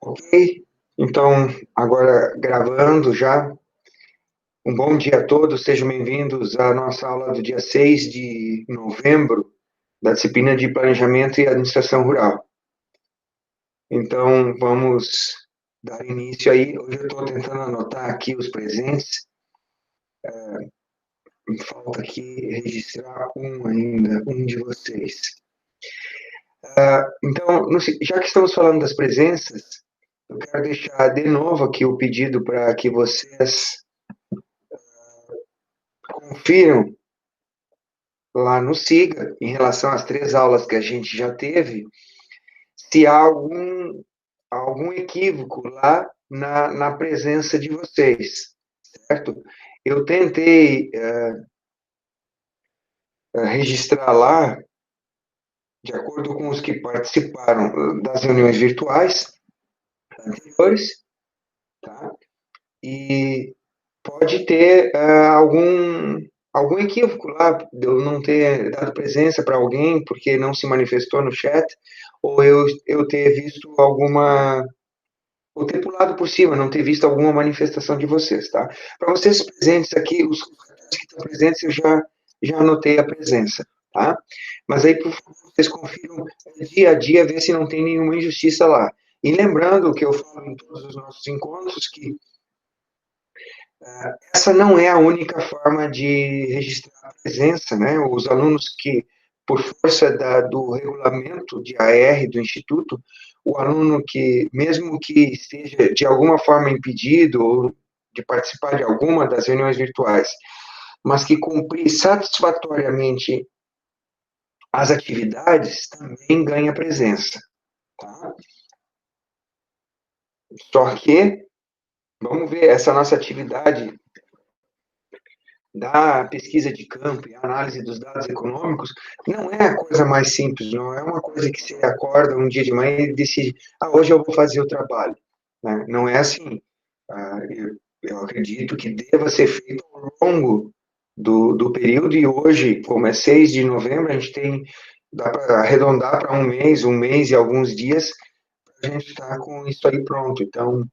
Ok, então agora gravando já. Um bom dia a todos, sejam bem-vindos à nossa aula do dia 6 de novembro, da disciplina de Planejamento e Administração Rural. Então vamos dar início aí. Hoje eu estou tentando anotar aqui os presentes. Me falta aqui registrar um ainda, um de vocês. Então, já que estamos falando das presenças, eu quero deixar de novo aqui o pedido para que vocês confiram lá no SIGA, em relação às 3 aulas que a gente já teve, se há algum equívoco lá na presença de vocês, certo? Eu tentei registrar lá, de acordo com os que participaram das reuniões virtuais anteriores, tá? E pode ter algum equívoco lá, de eu não ter dado presença para alguém porque não se manifestou no chat, ou eu ter visto ou ter pulado por cima, não ter visto alguma manifestação de vocês, tá? Para vocês presentes aqui, os que estão presentes, eu já anotei a presença, tá? Mas aí, por favor, vocês confiram dia a dia, ver se não tem nenhuma injustiça lá. E lembrando que eu falo em todos os nossos encontros, que essa não é a única forma de registrar a presença, né? Os alunos que, por força do regulamento de AR do Instituto, o aluno que, mesmo que esteja de alguma forma impedido ou de participar de alguma das reuniões virtuais, mas que cumprir satisfatoriamente as atividades, também ganha presença, tá? Só que, vamos ver, essa nossa atividade da pesquisa de campo e análise dos dados econômicos não é a coisa mais simples, não é uma coisa que você acorda um dia de manhã e decide, hoje eu vou fazer o trabalho, né? Não é assim. Eu acredito que deva ser feito ao longo do período, e hoje, como é 6 de novembro, a gente dá para arredondar para um mês e alguns dias, a gente está com isso aí pronto. Então,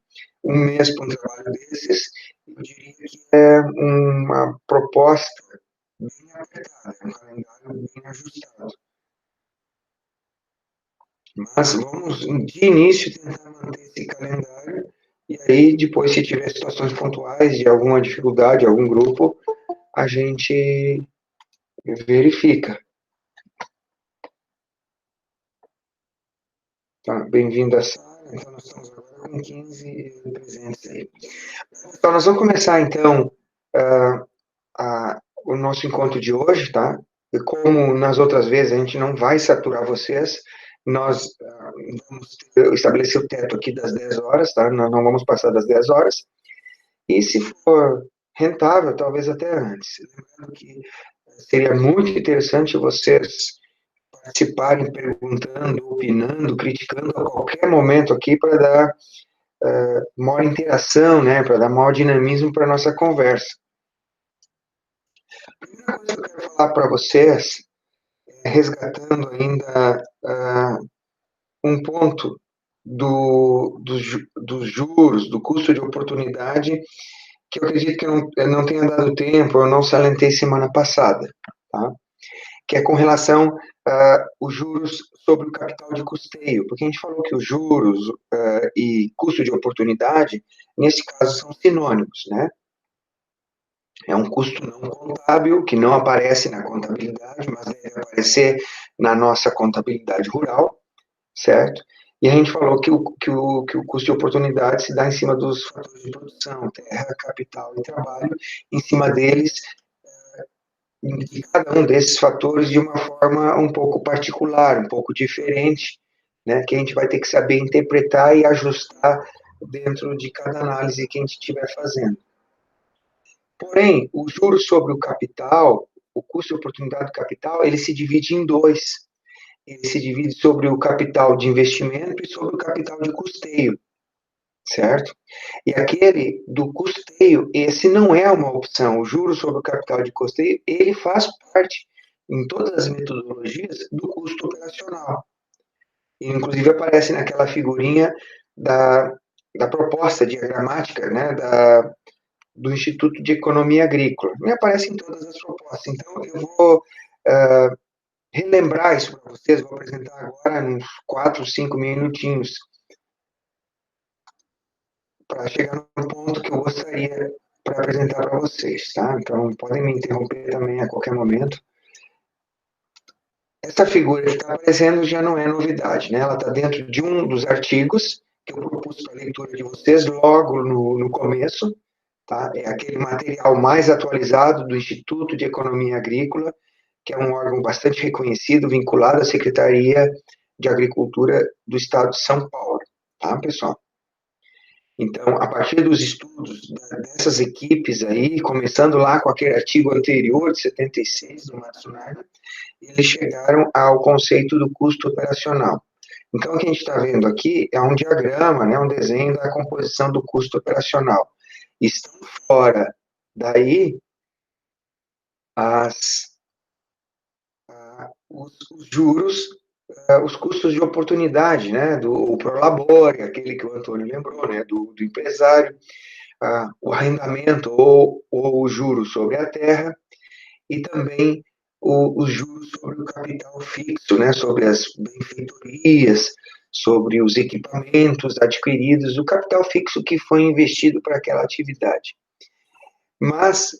um mês para um trabalho desses, eu diria que é uma proposta bem apertada, um calendário bem ajustado. Mas vamos, de início, tentar manter esse calendário, e aí, depois, se tiver situações pontuais de alguma dificuldade, algum grupo, a gente verifica. Tá, bem-vindo à sala. Então, nós estamos agora com 15 presentes aí. Então, nós vamos começar, então, o nosso encontro de hoje, tá? E como nas outras vezes a gente não vai saturar vocês, nós vamos estabelecer o teto aqui das 10 horas, tá? Nós não vamos passar das 10 horas. E se for rentável, talvez até antes. Lembrando que seria muito interessante vocês participarem, perguntando, opinando, criticando a qualquer momento aqui para dar maior interação, né? Para dar maior dinamismo para a nossa conversa. A primeira coisa que eu quero falar para vocês, resgatando ainda um ponto dos juros, do custo de oportunidade, que eu acredito que eu não tenha dado tempo, eu não salientei semana passada, tá? Que é com relação os juros sobre o capital de custeio, porque a gente falou que os juros e custo de oportunidade, nesse caso, são sinônimos, né? É um custo não contábil, que não aparece na contabilidade, mas deve aparecer na nossa contabilidade rural, certo? E a gente falou que o custo de oportunidade se dá em cima dos fatores de produção, terra, capital e trabalho, em cima deles, de cada um desses fatores de uma forma um pouco particular, um pouco diferente, né, que a gente vai ter que saber interpretar e ajustar dentro de cada análise que a gente estiver fazendo. Porém, o juros sobre o capital, o custo de oportunidade do capital, ele se divide em dois. Ele se divide sobre o capital de investimento e sobre o capital de custeio, certo? E aquele do custeio, esse não é uma opção. O juros sobre o capital de custeio, ele faz parte, em todas as metodologias, do custo operacional. E, inclusive, aparece naquela figurinha da, da proposta diagramática, né, do Instituto de Economia Agrícola. Me aparecem todas as propostas. Então, eu vou relembrar isso para vocês, vou apresentar agora uns 4, 5 minutinhos, para chegar no ponto que eu gostaria para apresentar para vocês, tá? Então, podem me interromper também a qualquer momento. Essa figura que está aparecendo já não é novidade, né? Ela está dentro de um dos artigos que eu propus para a leitura de vocês logo no começo, tá? É aquele material mais atualizado do Instituto de Economia Agrícola, que é um órgão bastante reconhecido, vinculado à Secretaria de Agricultura do Estado de São Paulo, tá, pessoal? Então, a partir dos estudos dessas equipes aí, começando lá com aquele artigo anterior, de 76, do Matsunaga, eles chegaram ao conceito do custo operacional. Então, o que a gente está vendo aqui é um diagrama, né, um desenho da composição do custo operacional. Estão fora daí os juros, os custos de oportunidade, né, do Prolabore, aquele que o Antônio lembrou, né, do empresário, o arrendamento ou o juro sobre a terra, e também os juros sobre o capital fixo, né, sobre as benfeitorias, sobre os equipamentos adquiridos, o capital fixo que foi investido para aquela atividade. Mas,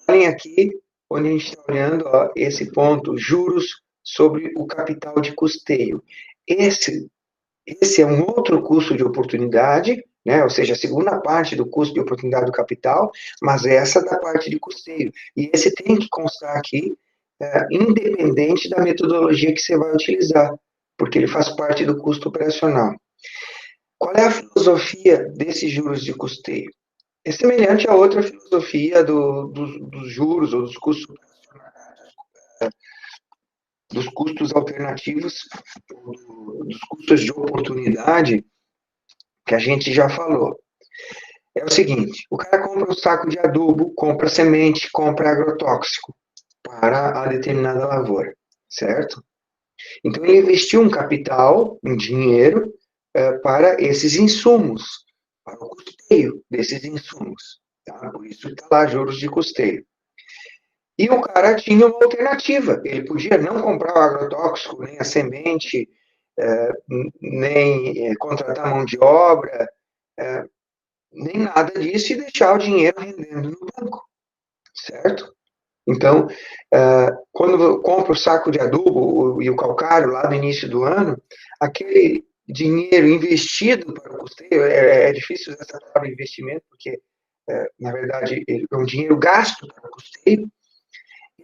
olhem aqui, onde a gente está olhando, ó, esse ponto, juros sobre o capital de custeio. Esse é um outro custo de oportunidade, né? Ou seja, a segunda parte do custo de oportunidade do capital, mas essa da parte de custeio. E esse tem que constar aqui, independente da metodologia que você vai utilizar, porque ele faz parte do custo operacional. Qual é a filosofia desses juros de custeio? É semelhante a outra filosofia dos juros ou dos custos alternativos, dos custos de oportunidade que a gente já falou. É o seguinte, o cara compra um saco de adubo, compra semente, compra agrotóxico para a determinada lavoura, certo? Então ele investiu um capital, um dinheiro, para esses insumos, para o custeio desses insumos. Tá? Por isso está lá juros de custeio. E o cara tinha uma alternativa. Ele podia não comprar o agrotóxico, nem a semente, nem contratar mão de obra, nem nada disso e deixar o dinheiro rendendo no banco, certo? Então, quando eu compro o saco de adubo e o calcário lá no início do ano, aquele dinheiro investido para o custeio, é difícil usar essa palavra investimento, porque, na verdade, é um dinheiro gasto para o custeio,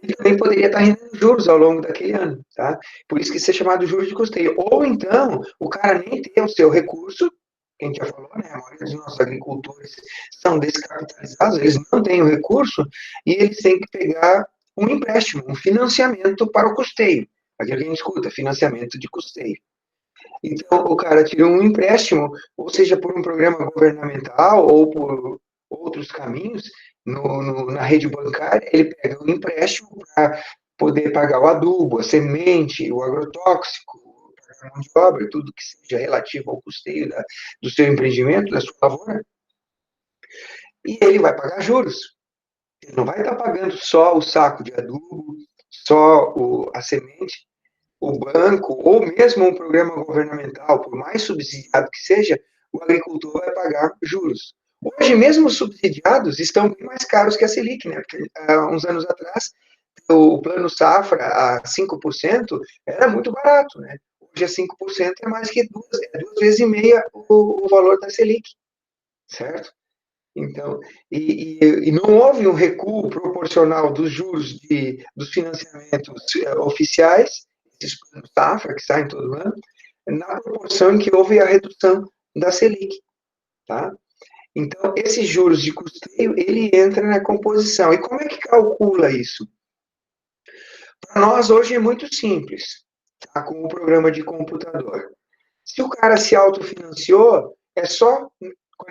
e também poderia estar rendendo juros ao longo daquele ano, tá? Por isso que isso é chamado juros de custeio. Ou então, o cara nem tem o seu recurso, que a gente já falou, né? A maioria dos nossos agricultores são descapitalizados, eles não têm o recurso e eles têm que pegar um empréstimo, um financiamento para o custeio. Aquilo que a gente escuta, financiamento de custeio. Então, o cara tira um empréstimo, ou seja, por um programa governamental ou por outros caminhos, na rede bancária, ele pega um empréstimo para poder pagar o adubo, a semente, o agrotóxico, a mão de obra, tudo que seja relativo ao custeio do seu empreendimento, da sua lavoura, e ele vai pagar juros. Ele não vai estar pagando só o saco de adubo, só a semente, o banco, ou mesmo um programa governamental, por mais subsidiado que seja, o agricultor vai pagar juros. Hoje, mesmo os subsidiados estão bem mais caros que a Selic, né? Porque há uns anos atrás, o plano safra a 5% era muito barato, né? Hoje a 5% é mais que duas vezes e meia o valor da Selic, certo? Então, e não houve um recuo proporcional dos juros dos financiamentos oficiais, esses planos safra que saem todo ano, na proporção em que houve a redução da Selic, tá? Então, esses juros de custeio, ele entra na composição. E como é que calcula isso? Para nós, hoje, é muito simples, tá? Com o programa de computador. Se o cara se autofinanciou, é só.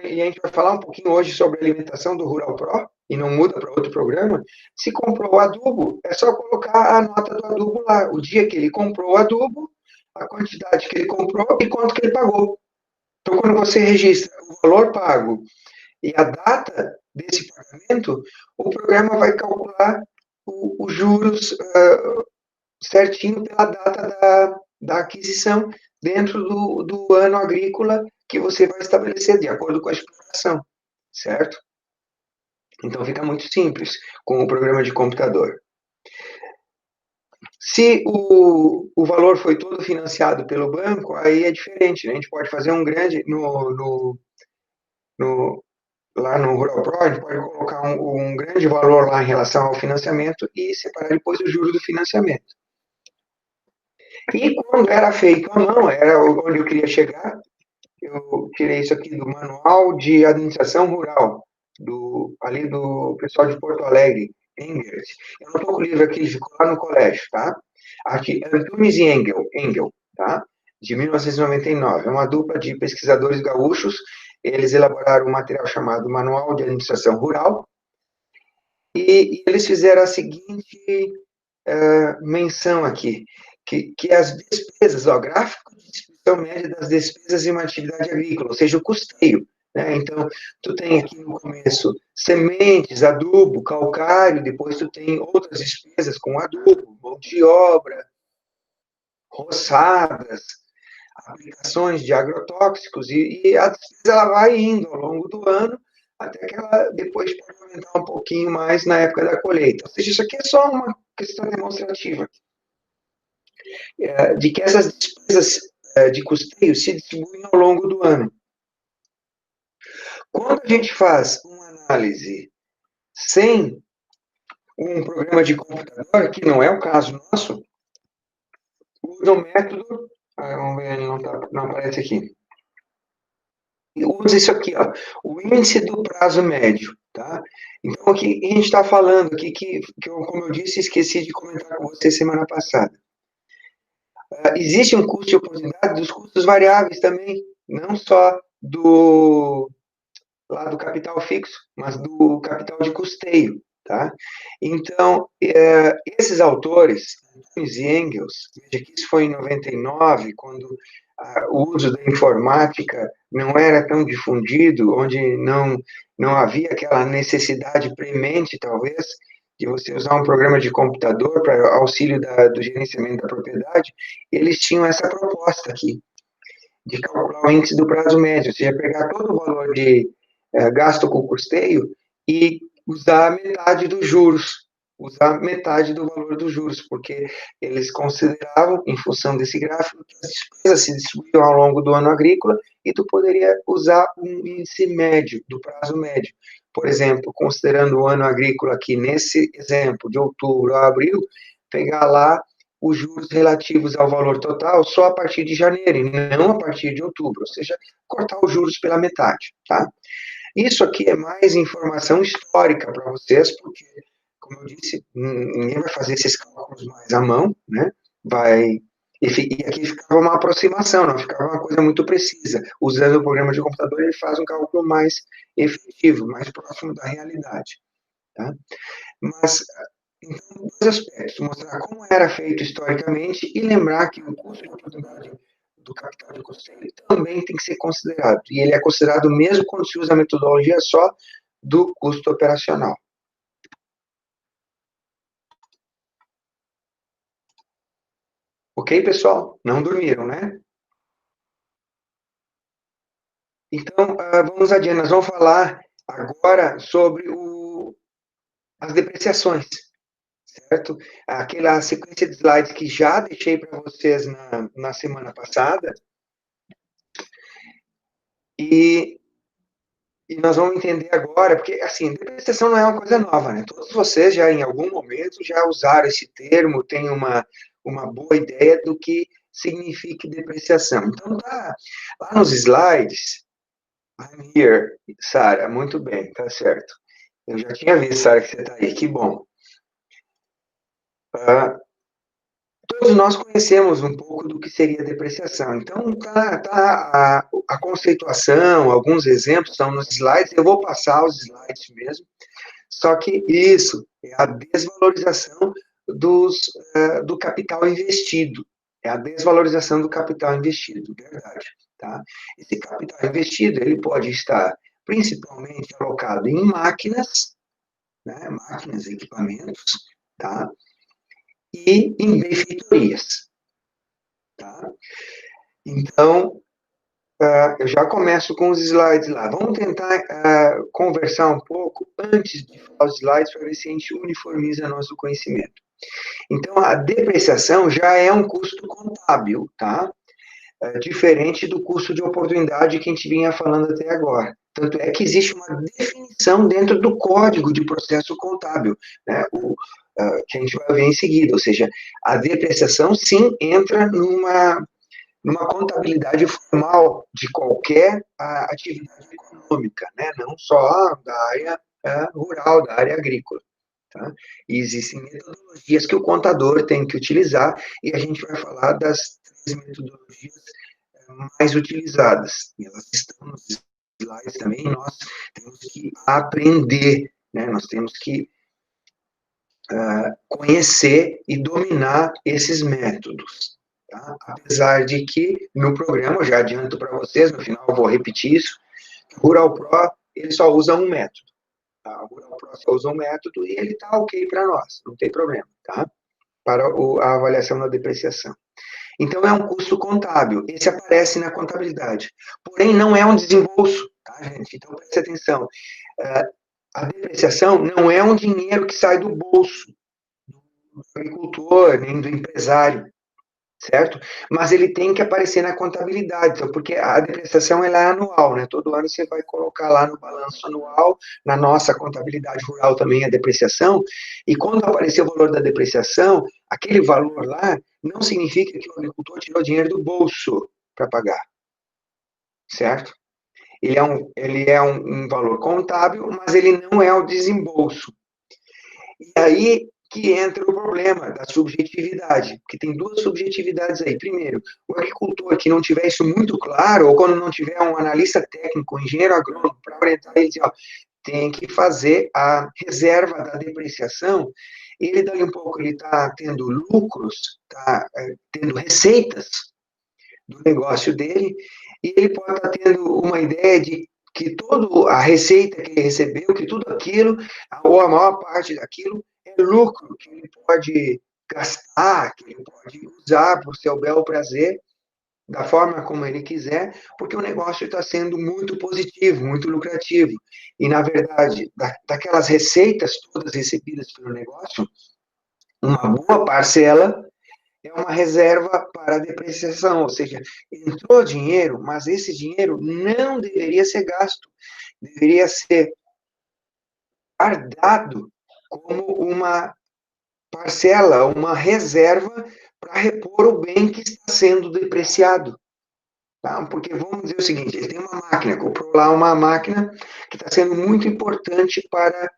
E a gente vai falar um pouquinho hoje sobre a alimentação do Rural Pro, e não muda para outro programa. Se comprou o adubo, é só colocar a nota do adubo lá, o dia que ele comprou o adubo, a quantidade que ele comprou e quanto que ele pagou. Então, quando você registra o valor pago e a data desse pagamento, o programa vai calcular os juros certinho pela data da aquisição dentro do ano agrícola que você vai estabelecer, de acordo com a exploração, certo? Então, fica muito simples com o programa de computador. Se o valor foi todo financiado pelo banco, aí é diferente, né? A gente pode fazer um grande, lá no Rural Pro, a gente pode colocar um grande valor lá em relação ao financiamento e separar depois o juro do financiamento. E quando era feito à mão, era onde eu queria chegar, eu tirei isso aqui do Manual de Administração Rural, ali do pessoal de Porto Alegre, Engels. Eu não estou com o livro aqui, ele ficou lá no colégio, tá? Aqui, Antunes e Engel, tá? De 1999. É uma dupla de pesquisadores gaúchos. Eles elaboraram um material chamado Manual de Administração Rural, e eles fizeram a seguinte menção aqui, que as despesas, ó, gráfico de distribuição média das despesas em uma atividade agrícola, ou seja, o custeio, né? Então, tu tem aqui no começo sementes, adubo, calcário, depois tu tem outras despesas com adubo, mão de obra, roçadas, aplicações de agrotóxicos, e a despesa ela vai indo ao longo do ano, até que ela depois pode aumentar um pouquinho mais na época da colheita. Ou seja, isso aqui é só uma questão demonstrativa de que essas despesas de custeio se distribuem ao longo do ano. Quando a gente faz uma análise sem um programa de computador, que não é o caso nosso, usa o método, vamos ver, não aparece aqui, usa isso aqui, ó, o índice do prazo médio, tá? Então, aqui a gente está falando aqui que eu, como eu disse, esqueci de comentar com você semana passada. Existe um custo de oportunidade dos custos variáveis também, não só lá do capital fixo, mas do capital de custeio, tá? Então, esses autores, Antunes e Engels, veja que isso foi em 99, quando o uso da informática não era tão difundido, onde não havia aquela necessidade premente, talvez, de você usar um programa de computador para auxílio do gerenciamento da propriedade, eles tinham essa proposta aqui, de calcular o índice do prazo médio, ou seja, pegar todo o valor de gasto com custeio e usar metade dos juros, usar metade do valor dos juros, porque eles consideravam, em função desse gráfico, que as despesas se distribuíam ao longo do ano agrícola e tu poderia usar um índice médio, do prazo médio. Por exemplo, considerando o ano agrícola aqui, nesse exemplo, de outubro a abril, pegar lá os juros relativos ao valor total só a partir de janeiro, e não a partir de outubro, ou seja, cortar os juros pela metade, tá? Isso aqui é mais informação histórica para vocês, porque, como eu disse, ninguém vai fazer esses cálculos mais à mão, né? E aqui ficava uma aproximação, não ficava uma coisa muito precisa. Usando o programa de computador, ele faz um cálculo mais efetivo, mais próximo da realidade, tá? Mas, então, dois aspectos: mostrar como era feito historicamente e lembrar que o custo de oportunidade do capital de custeio também tem que ser considerado. E ele é considerado mesmo quando se usa a metodologia só do custo operacional. Ok, pessoal? Não dormiram, né? Então, vamos adiante. Nós vamos falar agora sobre as depreciações, certo? Aquela sequência de slides que já deixei para vocês na semana passada. E nós vamos entender agora, porque, assim, depreciação não é uma coisa nova, né? Todos vocês já, em algum momento, já usaram esse termo, têm uma boa ideia do que significa depreciação. Então, lá nos slides, I'm here, Sara, muito bem, tá certo. Eu já tinha visto, Sara, que você está aí, que bom. Todos nós conhecemos um pouco do que seria depreciação. Então, a conceituação, alguns exemplos estão nos slides, eu vou passar os slides mesmo. Só que isso é a desvalorização do capital investido. É a desvalorização do capital investido, verdade. tá? Esse capital investido, ele pode estar principalmente alocado em máquinas, né, máquinas, equipamentos, tá? E em benfeitorias, tá? Então, eu já começo com os slides lá. Vamos tentar conversar um pouco antes de falar os slides para ver se a gente uniformiza nosso conhecimento. Então, a depreciação já é um custo contábil, tá? Diferente do custo de oportunidade que a gente vinha falando até agora. Tanto é que existe uma definição dentro do Código de Processo Contábil, né, que a gente vai ver em seguida. Ou seja, a depreciação, sim, entra numa contabilidade formal de qualquer atividade econômica, né, não só da área rural, da área agrícola. Tá? E existem metodologias que o contador tem que utilizar, e a gente vai falar das 3 metodologias mais utilizadas. E elas estão nos slides também, nós temos que aprender, né? Nós temos que conhecer e dominar esses métodos. Tá? Apesar de que, no programa, eu já adianto para vocês, no final eu vou repetir isso, o Rural Pro, ele só usa um método. Tá? O Rural Pro só usa um método e ele está ok para nós, não tem problema, tá? Para a avaliação da depreciação. Então, é um custo contábil. Esse aparece na contabilidade. Porém, não é um desembolso, tá, gente? Então, preste atenção. A depreciação não é um dinheiro que sai do bolso do agricultor, nem do empresário, certo? Mas ele tem que aparecer na contabilidade, então, porque a depreciação ela é anual, né? Todo ano você vai colocar lá no balanço anual, na nossa contabilidade rural também a depreciação, e quando aparecer o valor da depreciação, aquele valor lá não significa que o agricultor tirou dinheiro do bolso para pagar, certo? Ele é um valor contábil, mas ele não é o desembolso. E aí que entra o problema da subjetividade, porque tem duas subjetividades aí. Primeiro, o agricultor que não tiver isso muito claro, ou quando não tiver um analista técnico, um engenheiro agrônomo, para orientar ele, ó, tem que fazer a reserva da depreciação, ele dali um pouco, ele está tendo lucros, está tendo receitas do negócio dele, e ele pode estar tendo uma ideia de que toda a receita que ele recebeu, que tudo aquilo, ou a maior parte daquilo, é lucro que ele pode gastar, que ele pode usar para o seu bel prazer, da forma como ele quiser, porque o negócio está sendo muito positivo, muito lucrativo. E, na verdade, daquelas receitas todas recebidas pelo negócio, uma boa parcela é uma reserva para depreciação, ou seja, entrou dinheiro, mas esse dinheiro não deveria ser gasto, deveria ser guardado como uma parcela, uma reserva para repor o bem que está sendo depreciado. Tá? Porque vamos dizer o seguinte, ele tem uma máquina, comprou lá uma máquina que está sendo muito importante para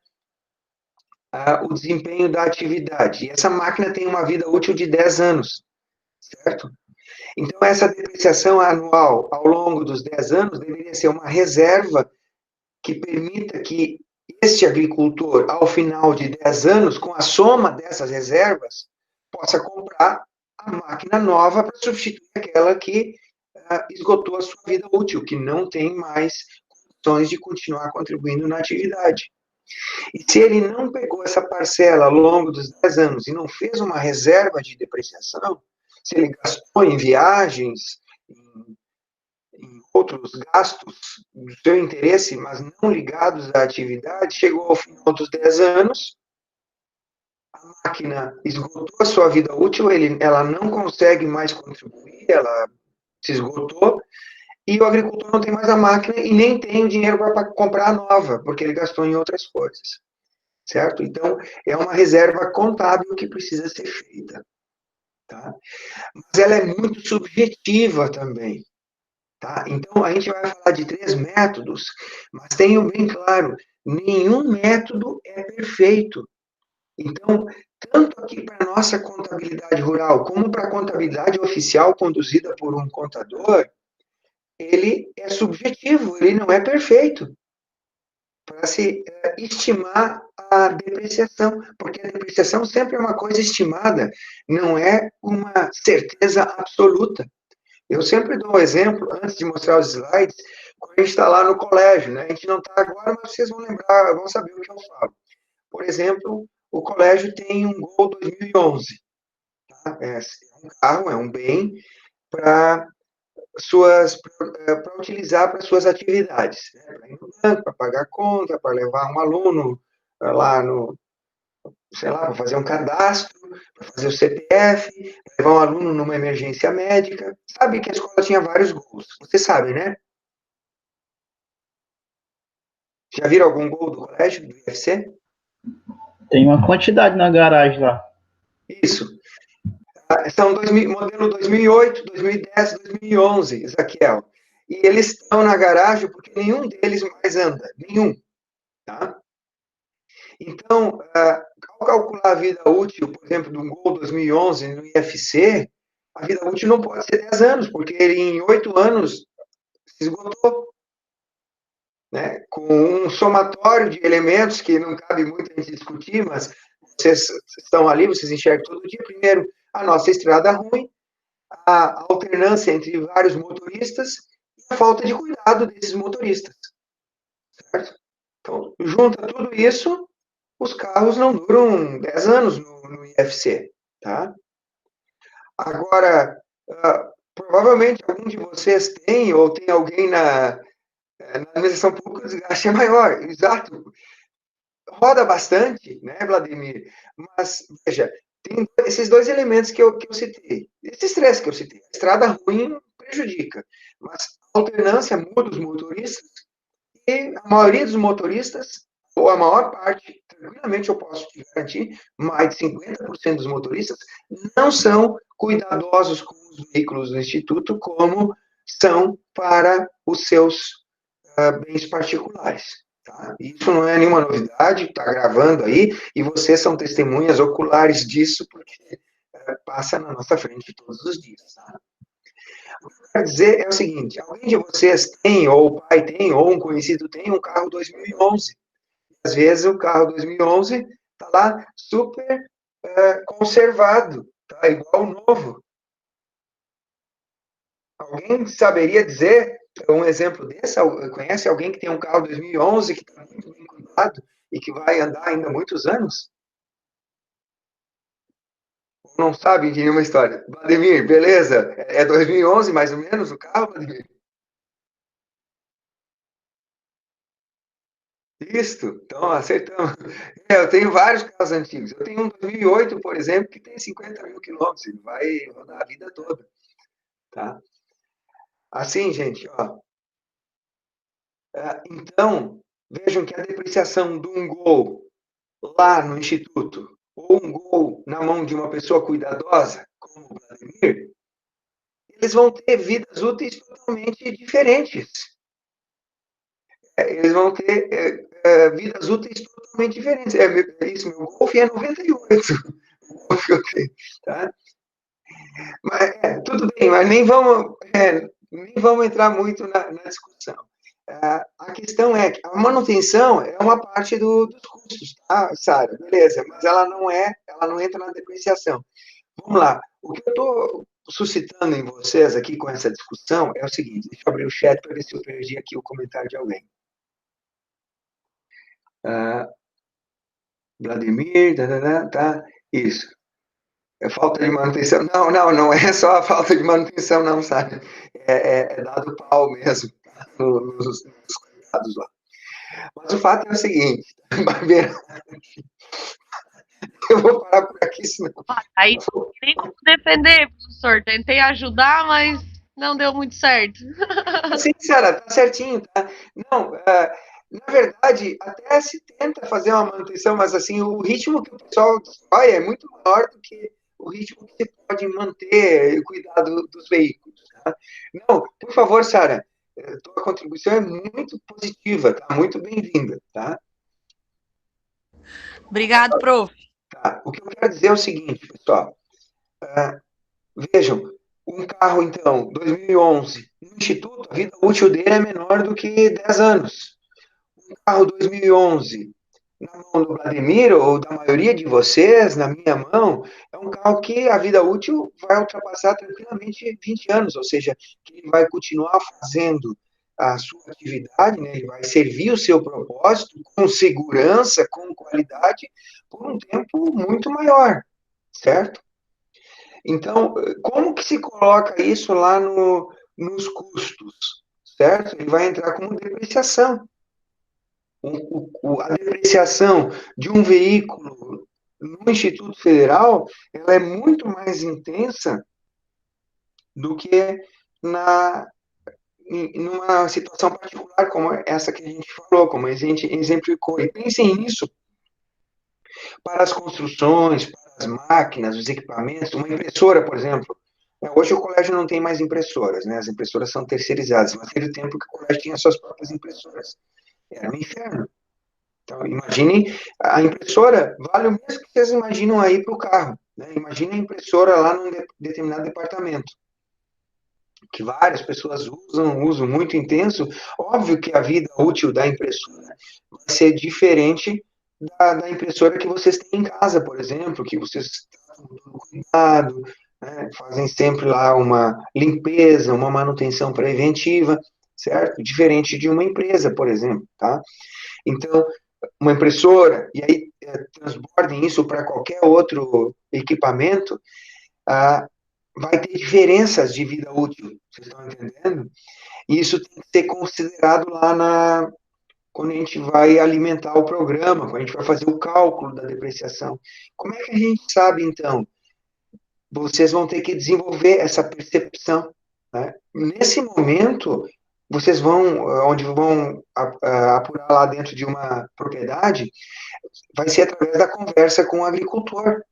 o desempenho da atividade. E essa máquina tem uma vida útil de 10 anos, certo? Então, essa depreciação anual ao longo dos 10 anos deveria ser uma reserva que permita que este agricultor, ao final de 10 anos, com a soma dessas reservas, possa comprar a máquina nova para substituir aquela que esgotou a sua vida útil, que não tem mais condições de continuar contribuindo na atividade. E se ele não pegou essa parcela ao longo dos 10 anos e não fez uma reserva de depreciação, se ele gastou em viagens, em outros gastos do seu interesse, mas não ligados à atividade, chegou ao final dos 10 anos, a máquina esgotou a sua vida útil, ela não consegue mais contribuir, ela se esgotou, e o agricultor não tem mais a máquina e nem tem o dinheiro para comprar a nova, porque ele gastou em outras coisas, certo? Então, é uma reserva contábil que precisa ser feita, tá? Mas ela é muito subjetiva também. Tá? Então, a gente vai falar de 3 métodos, mas tenham bem claro, nenhum método é perfeito. Então, tanto aqui para a nossa contabilidade rural, como para a contabilidade oficial conduzida por um contador, ele é subjetivo, ele não é perfeito para se estimar a depreciação, porque a depreciação sempre é uma coisa estimada, não é uma certeza absoluta. Eu sempre dou um exemplo, antes de mostrar os slides, quando a gente está lá no colégio, né? A gente não está agora, mas vocês vão lembrar, vão saber o que eu falo. Por exemplo, o colégio tem um Gol 2011. Tá? É um carro, é um bem para para utilizar para suas atividades, né? Para ir no banco, para pagar conta, para levar um aluno lá no, sei lá, para fazer um cadastro, para fazer o CPF, levar um aluno numa emergência médica. Sabe que a escola tinha vários gols. Você sabe, né? Já viram algum gol do colégio, do IFC? Tem uma quantidade na garagem lá. Isso. São modelo 2008, 2010, 2011, Ezequiel. E eles estão na garagem porque nenhum deles mais anda. Nenhum. Tá? Então, ao calcular a vida útil, por exemplo, do Gol 2011 no IFC, a vida útil não pode ser 10 anos, porque ele em 8 anos se esgotou. Né? Com um somatório de elementos que não cabe muito a gente discutir, mas vocês estão ali, vocês enxergam todo dia. Primeiro, a nossa estrada ruim, a alternância entre vários motoristas e a falta de cuidado desses motoristas. Certo? Então, junta tudo isso, os carros não duram 10 anos no IFC. Tá? Agora, provavelmente algum de vocês tem, ou tem alguém na administração pública, o desgaste é maior. Exato. Roda bastante, né, Vladimir? Mas, veja, tem esses dois elementos que eu citei. Esses três que eu citei. A estrada ruim prejudica, mas a alternância muda os motoristas e a maioria dos motoristas, ou a maior parte, tranquilamente eu posso te garantir, mais de 50% dos motoristas não são cuidadosos com os veículos do Instituto como são para os seus bens particulares. Tá? Isso não é nenhuma novidade, está gravando aí, e vocês são testemunhas oculares disso, porque passa na nossa frente todos os dias. Tá? O que eu quero dizer é o seguinte: alguém de vocês tem, ou o pai tem, ou um conhecido tem um carro 2011. Às vezes o carro 2011 está lá super conservado, tá igual novo. Alguém saberia dizer um exemplo desse? Conhece alguém que tem um carro 2011 que está muito bem cuidado e que vai andar ainda muitos anos? Não sabe de nenhuma história. Vladimir, beleza? É 2011 mais ou menos o carro, Vladimir? Isso, então acertamos. Eu tenho vários carros antigos. Eu tenho um 2008, por exemplo, que tem 50 mil quilômetros. Ele vai rodar a vida toda. Tá? Assim, gente, ó. Então, vejam que a depreciação de um Gol lá no Instituto, ou um Gol na mão de uma pessoa cuidadosa, como o Vladimir, eles vão ter vidas úteis totalmente diferentes. Eles vão ter vidas úteis totalmente diferentes. Isso, meu Golf é 98, o Golf que eu tenho, tá? Mas, tudo bem, mas nem vamos entrar muito na discussão. A questão é que a manutenção é uma parte dos custos, tá, Sara? Beleza, mas ela não entra na depreciação. Vamos lá. O que eu estou suscitando em vocês aqui com essa discussão é o seguinte: deixa eu abrir o chat para ver se eu perdi aqui o comentário de alguém. Vladimir, tá? Isso. É falta de manutenção. Não é só a falta de manutenção, não, sabe? É dado pau mesmo, tá? nos cuidados lá. Mas o fato é o seguinte, Barbeira, eu vou parar por aqui, senão. Aí nem como defender, professor. Tentei ajudar, mas não deu muito certo. Sim, Sara, tá certinho, tá? Não, na verdade, até se tenta fazer uma manutenção, mas assim, o ritmo que o pessoal destrói é muito maior do que o ritmo que se pode manter e cuidar dos veículos. Tá? Não, por favor, Sara, tua contribuição é muito positiva, tá? Muito bem-vinda, tá? Obrigado, prof. Tá. O que eu quero dizer é o seguinte, pessoal. Vejam, um carro, então, 2011, no Instituto, a vida útil dele é menor do que 10 anos. Um carro 2011, na mão do Vladimir ou da maioria de vocês, na minha mão, é um carro que a vida útil vai ultrapassar tranquilamente 20 anos, ou seja, que ele vai continuar fazendo a sua atividade, né? Ele vai servir o seu propósito com segurança, com qualidade, por um tempo muito maior, certo? Então, como que se coloca isso lá nos custos, certo? Ele vai entrar como depreciação. A depreciação de um veículo no Instituto Federal, ela é muito mais intensa do que numa situação particular como essa que a gente falou, como a gente exemplificou. E pensem nisso para as construções, para as máquinas, os equipamentos, uma impressora, por exemplo. Hoje o colégio não tem mais impressoras, né? As impressoras são terceirizadas, mas teve tempo que o colégio tinha suas próprias impressoras. Era um inferno. Então, imaginem, a impressora vale o mesmo que vocês imaginam aí para o carro. Né? Imagine a impressora lá num determinado departamento, que várias pessoas usam, um uso muito intenso. Óbvio que a vida útil da impressora vai ser diferente da impressora que vocês têm em casa, por exemplo, que vocês tratam com todo cuidado, né? Fazem sempre lá uma limpeza, uma manutenção preventiva, certo? Diferente de uma empresa, por exemplo, tá? Então, uma impressora, e aí transbordem isso para qualquer outro equipamento, vai ter diferenças de vida útil, vocês estão entendendo? E isso tem que ser considerado lá quando a gente vai alimentar o programa, quando a gente vai fazer o cálculo da depreciação. Como é que a gente sabe, então? Vocês vão ter que desenvolver essa percepção. Né? Nesse momento, vocês vão, onde vão apurar lá dentro de uma propriedade, vai ser através da conversa com o agricultor.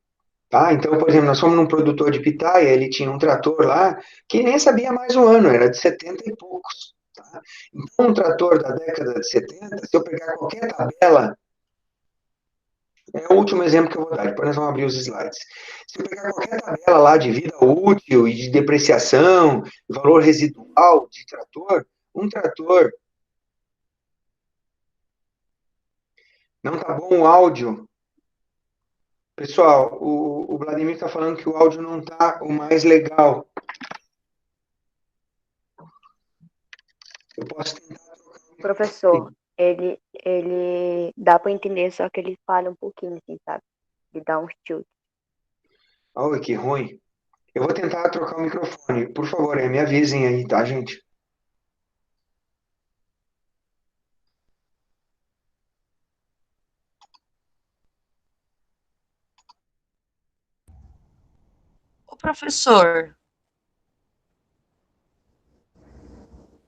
Tá? Então, por exemplo, nós fomos num produtor de pitaia, ele tinha um trator lá que nem sabia mais o ano, era de 70 e poucos. Tá? Então, um trator da década de 70, se eu pegar qualquer tabela, é o último exemplo que eu vou dar, depois nós vamos abrir os slides. Se eu pegar qualquer tabela lá de vida útil e de depreciação, valor residual de trator, um trator. Não tá bom o áudio. Pessoal, o Vladimir está falando que o áudio não tá o mais legal. Eu posso tentar trocar o Professor, ele dá para entender, só que ele falha um pouquinho, assim, sabe? Ele dá uns tilt. Olha que ruim. Eu vou tentar trocar o microfone. Por favor, me avisem aí, tá, gente? Ô, professor,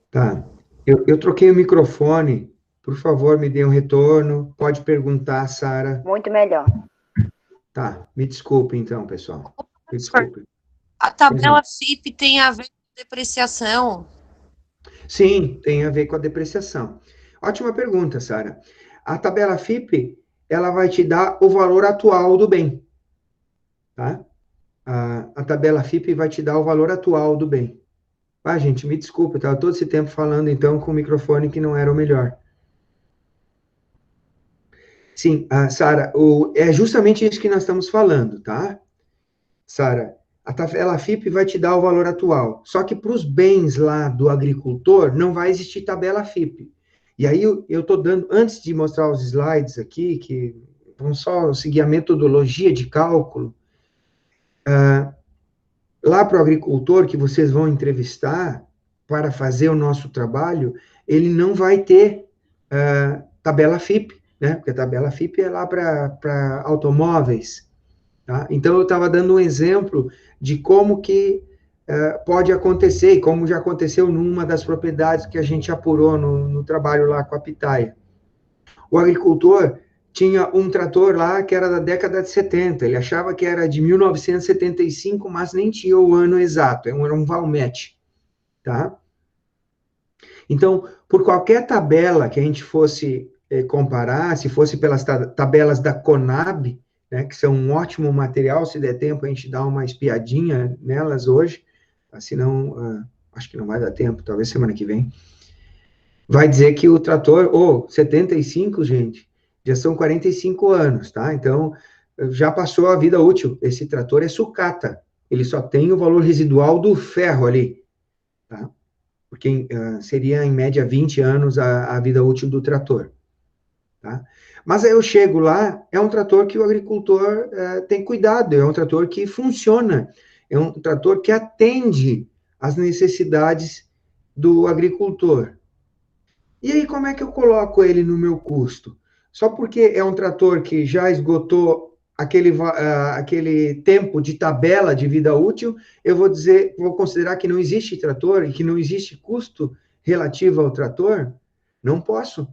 Tá. Eu troquei o microfone. Por favor, me dê um retorno. Pode perguntar, Sara. Muito melhor. Tá. Me desculpe, então, pessoal. Me professor, desculpe. a tabela FIP tem a ver com depreciação? Sim, tem a ver com a depreciação. Ótima pergunta, Sara. A tabela FIP, ela vai te dar o valor atual do bem, tá? A tabela FIP vai te dar o valor atual do bem. Ah, gente, me desculpa, eu estava todo esse tempo falando, então, com o microfone que não era o melhor. Sim, Sara, é justamente isso que nós estamos falando, tá? Sara, a tabela FIP vai te dar o valor atual. Só que para os bens lá do agricultor, não vai existir tabela FIP. E aí eu estou dando, antes de mostrar os slides aqui, que vão só seguir a metodologia de cálculo, lá para o agricultor que vocês vão entrevistar para fazer o nosso trabalho, ele não vai ter tabela FIP, né? Porque a tabela FIP é lá para automóveis. Tá? Então, eu estava dando um exemplo de como que pode acontecer, e como já aconteceu numa das propriedades que a gente apurou no trabalho lá com a pitaia. O agricultor tinha um trator lá que era da década de 70, ele achava que era de 1975, mas nem tinha o ano exato, era um Valmet, tá? Então, por qualquer tabela que a gente fosse comparar, se fosse pelas tabelas da Conab, né, que são um ótimo material, se der tempo a gente dá uma espiadinha nelas hoje, senão, acho que não vai dar tempo, talvez semana que vem, vai dizer que o trator, 75, gente, Já são 45 anos, tá? Então, já passou a vida útil. Esse trator é sucata. Ele só tem o valor residual do ferro ali, tá? Porque seria, em média, 20 anos a vida útil do trator, tá? Mas aí eu chego lá, é um trator que o agricultor tem cuidado, é um trator que funciona, é um trator que atende às necessidades do agricultor. E aí, como é que eu coloco ele no meu custo? Só porque é um trator que já esgotou aquele tempo de tabela de vida útil, eu vou considerar que não existe trator e que não existe custo relativo ao trator? Não posso,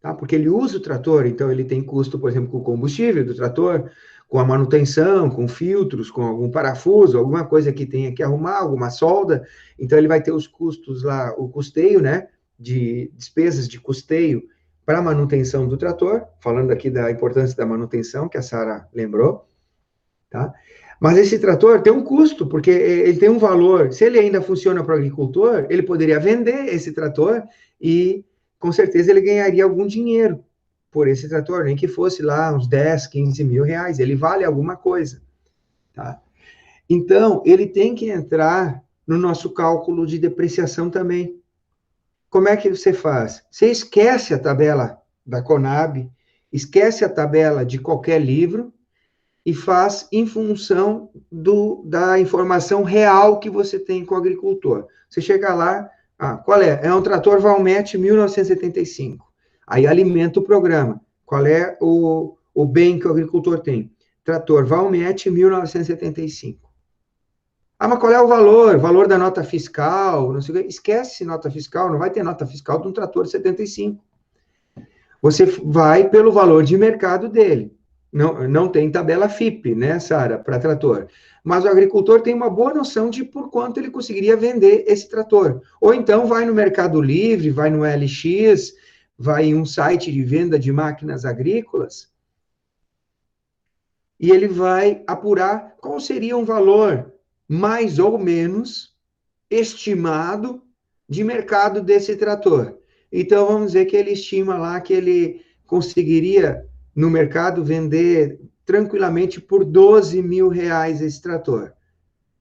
tá? Porque ele usa o trator, então ele tem custo, por exemplo, com o combustível do trator, com a manutenção, com filtros, com algum parafuso, alguma coisa que tenha que arrumar, alguma solda, então ele vai ter os custos lá, o custeio, né, de despesas de custeio para a manutenção do trator, falando aqui da importância da manutenção, que a Sara lembrou, tá? Mas esse trator tem um custo, porque ele tem um valor. Se ele ainda funciona para o agricultor, ele poderia vender esse trator e, com certeza, ele ganharia algum dinheiro por esse trator, nem que fosse lá uns 10, 15 mil reais. Ele vale alguma coisa, tá? Então, ele tem que entrar no nosso cálculo de depreciação também. Como é que você faz? Você esquece a tabela da Conab, esquece a tabela de qualquer livro e faz em função da informação real que você tem com o agricultor. Você chega lá, qual é? É um trator Valmet 1975. Aí alimenta o programa. Qual é o bem que o agricultor tem? Trator Valmet 1975. Mas qual é o valor? O valor da nota fiscal? Não sei o quê. Esquece nota fiscal, não vai ter nota fiscal de um trator de 75. Você vai pelo valor de mercado dele. Não tem tabela FIP, né, Sara, para trator. Mas o agricultor tem uma boa noção de por quanto ele conseguiria vender esse trator. Ou então vai no Mercado Livre, vai no LX, vai em um site de venda de máquinas agrícolas, e ele vai apurar qual seria um valor mais ou menos estimado de mercado desse trator. Então, vamos dizer que ele estima lá que ele conseguiria, no mercado, vender tranquilamente por 12 mil reais esse trator.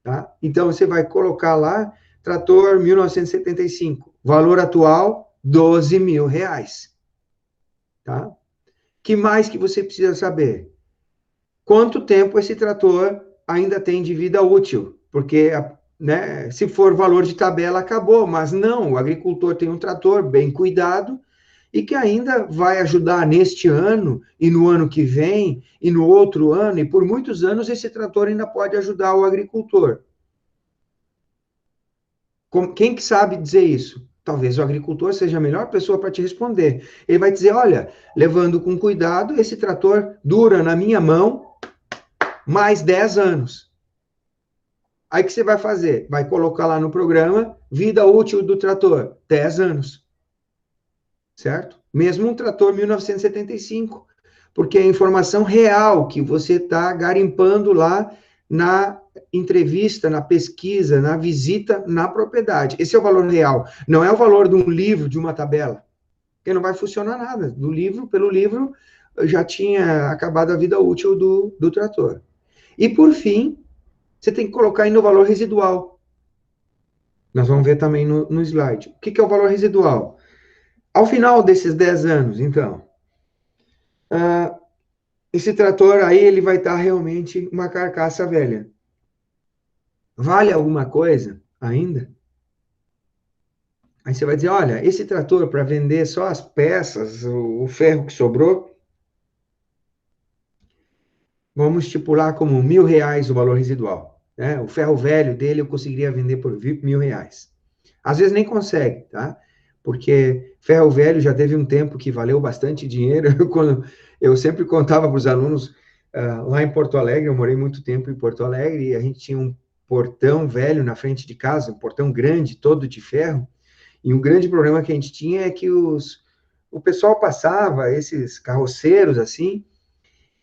Tá? Então, você vai colocar lá, trator 1975, valor atual, 12 mil reais. Tá? Que mais que você precisa saber? Quanto tempo esse trator ainda tem de vida útil? Porque, né, se for valor de tabela, acabou, mas não, o agricultor tem um trator bem cuidado e que ainda vai ajudar neste ano, e no ano que vem, e no outro ano, e por muitos anos esse trator ainda pode ajudar o agricultor. Quem que sabe dizer isso? Talvez o agricultor seja a melhor pessoa para te responder. Ele vai dizer, olha, levando com cuidado, esse trator dura na minha mão mais 10 anos. Aí o que você vai fazer? Vai colocar lá no programa, vida útil do trator, 10 anos. Certo? Mesmo um trator 1975, porque é a informação real que você está garimpando lá na entrevista, na pesquisa, na visita na propriedade. Esse é o valor real. Não é o valor de um livro, de uma tabela. Porque não vai funcionar nada. Pelo livro, já tinha acabado a vida útil do trator. E, por fim, você tem que colocar aí no valor residual. Nós vamos ver também no slide. O que é o valor residual? Ao final desses 10 anos, então, esse trator aí, ele vai estar realmente uma carcaça velha. Vale alguma coisa ainda? Aí você vai dizer, olha, esse trator, para vender só as peças, o ferro que sobrou, vamos estipular como R$1.000 o valor residual. Né? O ferro velho dele eu conseguiria vender por R$1.000. Às vezes nem consegue, tá? Porque ferro velho já teve um tempo que valeu bastante dinheiro. Eu sempre contava para os alunos, lá em Porto Alegre, eu morei muito tempo em Porto Alegre, e a gente tinha um portão velho na frente de casa, um portão grande, todo de ferro, e um grande problema que a gente tinha é que o pessoal passava, esses carroceiros assim,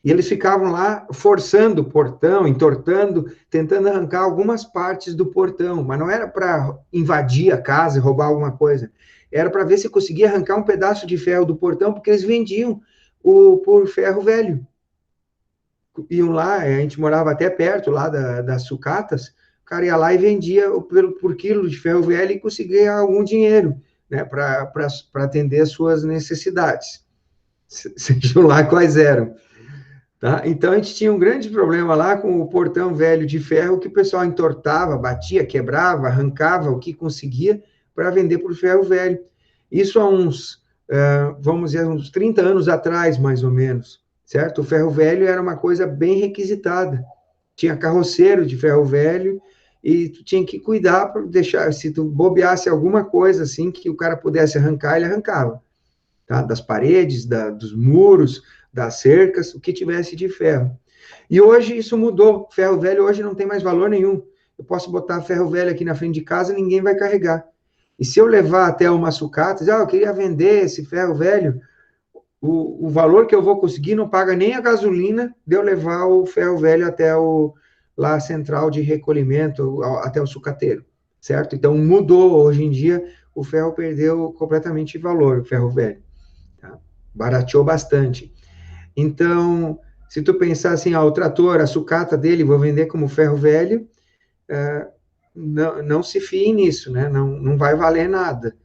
e eles ficavam lá forçando o portão, entortando, tentando arrancar algumas partes do portão, mas não era para invadir a casa e roubar alguma coisa, era para ver se conseguia arrancar um pedaço de ferro do portão, porque eles vendiam por ferro velho. Iam lá, a gente morava até perto lá das sucatas, o cara ia lá e vendia por quilo de ferro velho e conseguia algum dinheiro, né, para atender as suas necessidades, sejam lá quais eram. Tá? Então, a gente tinha um grande problema lá com o portão velho de ferro, que o pessoal entortava, batia, quebrava, arrancava o que conseguia para vender por ferro velho. Isso há uns, vamos dizer, uns 30 anos atrás, mais ou menos, certo? O ferro velho era uma coisa bem requisitada. Tinha carroceiro de ferro velho e tu tinha que cuidar para deixar, se tu bobeasse alguma coisa assim, que o cara pudesse arrancar, ele arrancava. Tá? Das paredes, dos muros, das cercas, o que tivesse de ferro. E hoje isso mudou. Ferro velho hoje não tem mais valor nenhum. Eu posso botar ferro velho aqui na frente de casa, ninguém vai carregar. E se eu levar até uma sucata, dizer, eu queria vender esse ferro velho, o valor que eu vou conseguir não paga nem a gasolina de eu levar o ferro velho até lá a central de recolhimento, até o sucateiro, certo? Então mudou. Hoje em dia o ferro perdeu completamente valor, o ferro velho. Tá? Barateou bastante. Então, se tu pensar assim, o trator, a sucata dele, vou vender como ferro velho, não se fie nisso, né? Não vai valer nada.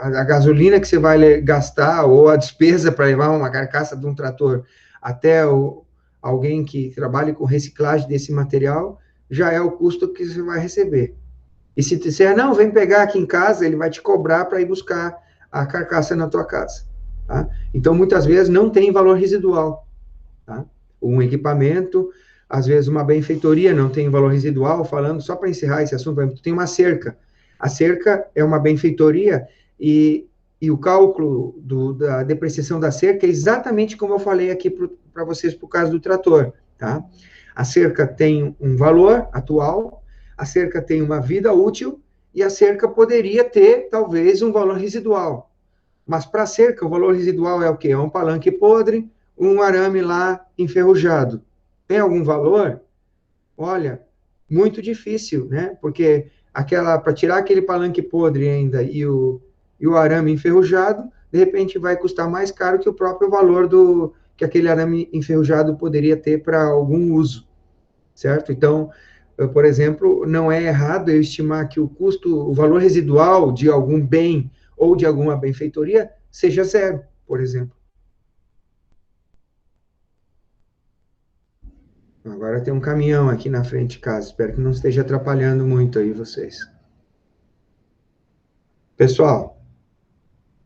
A gasolina que você vai gastar, ou a despesa para levar uma carcaça de um trator até alguém que trabalhe com reciclagem desse material, já é o custo que você vai receber. E se disser, não, vem pegar aqui em casa, ele vai te cobrar para ir buscar a carcaça na tua casa. Tá? Então, muitas vezes, não tem valor residual. Tá? Um equipamento, às vezes, uma benfeitoria não tem valor residual, falando, só para encerrar esse assunto, tu tem uma cerca. A cerca é uma benfeitoria e o cálculo da depreciação da cerca é exatamente como eu falei aqui para vocês por causa do trator. Tá? A cerca tem um valor atual, a cerca tem uma vida útil e a cerca poderia ter, talvez, um valor residual. Mas para a cerca, o valor residual é o quê? É um palanque podre, um arame lá enferrujado. Tem algum valor? Olha, muito difícil, né? Porque para tirar aquele palanque podre ainda e o arame enferrujado, de repente vai custar mais caro que o próprio valor que aquele arame enferrujado poderia ter para algum uso, certo? Então, por exemplo, não é errado eu estimar que o valor residual de algum bem ou de alguma benfeitoria seja zero, por exemplo. Agora tem um caminhão aqui na frente de casa, espero que não esteja atrapalhando muito aí vocês. Pessoal,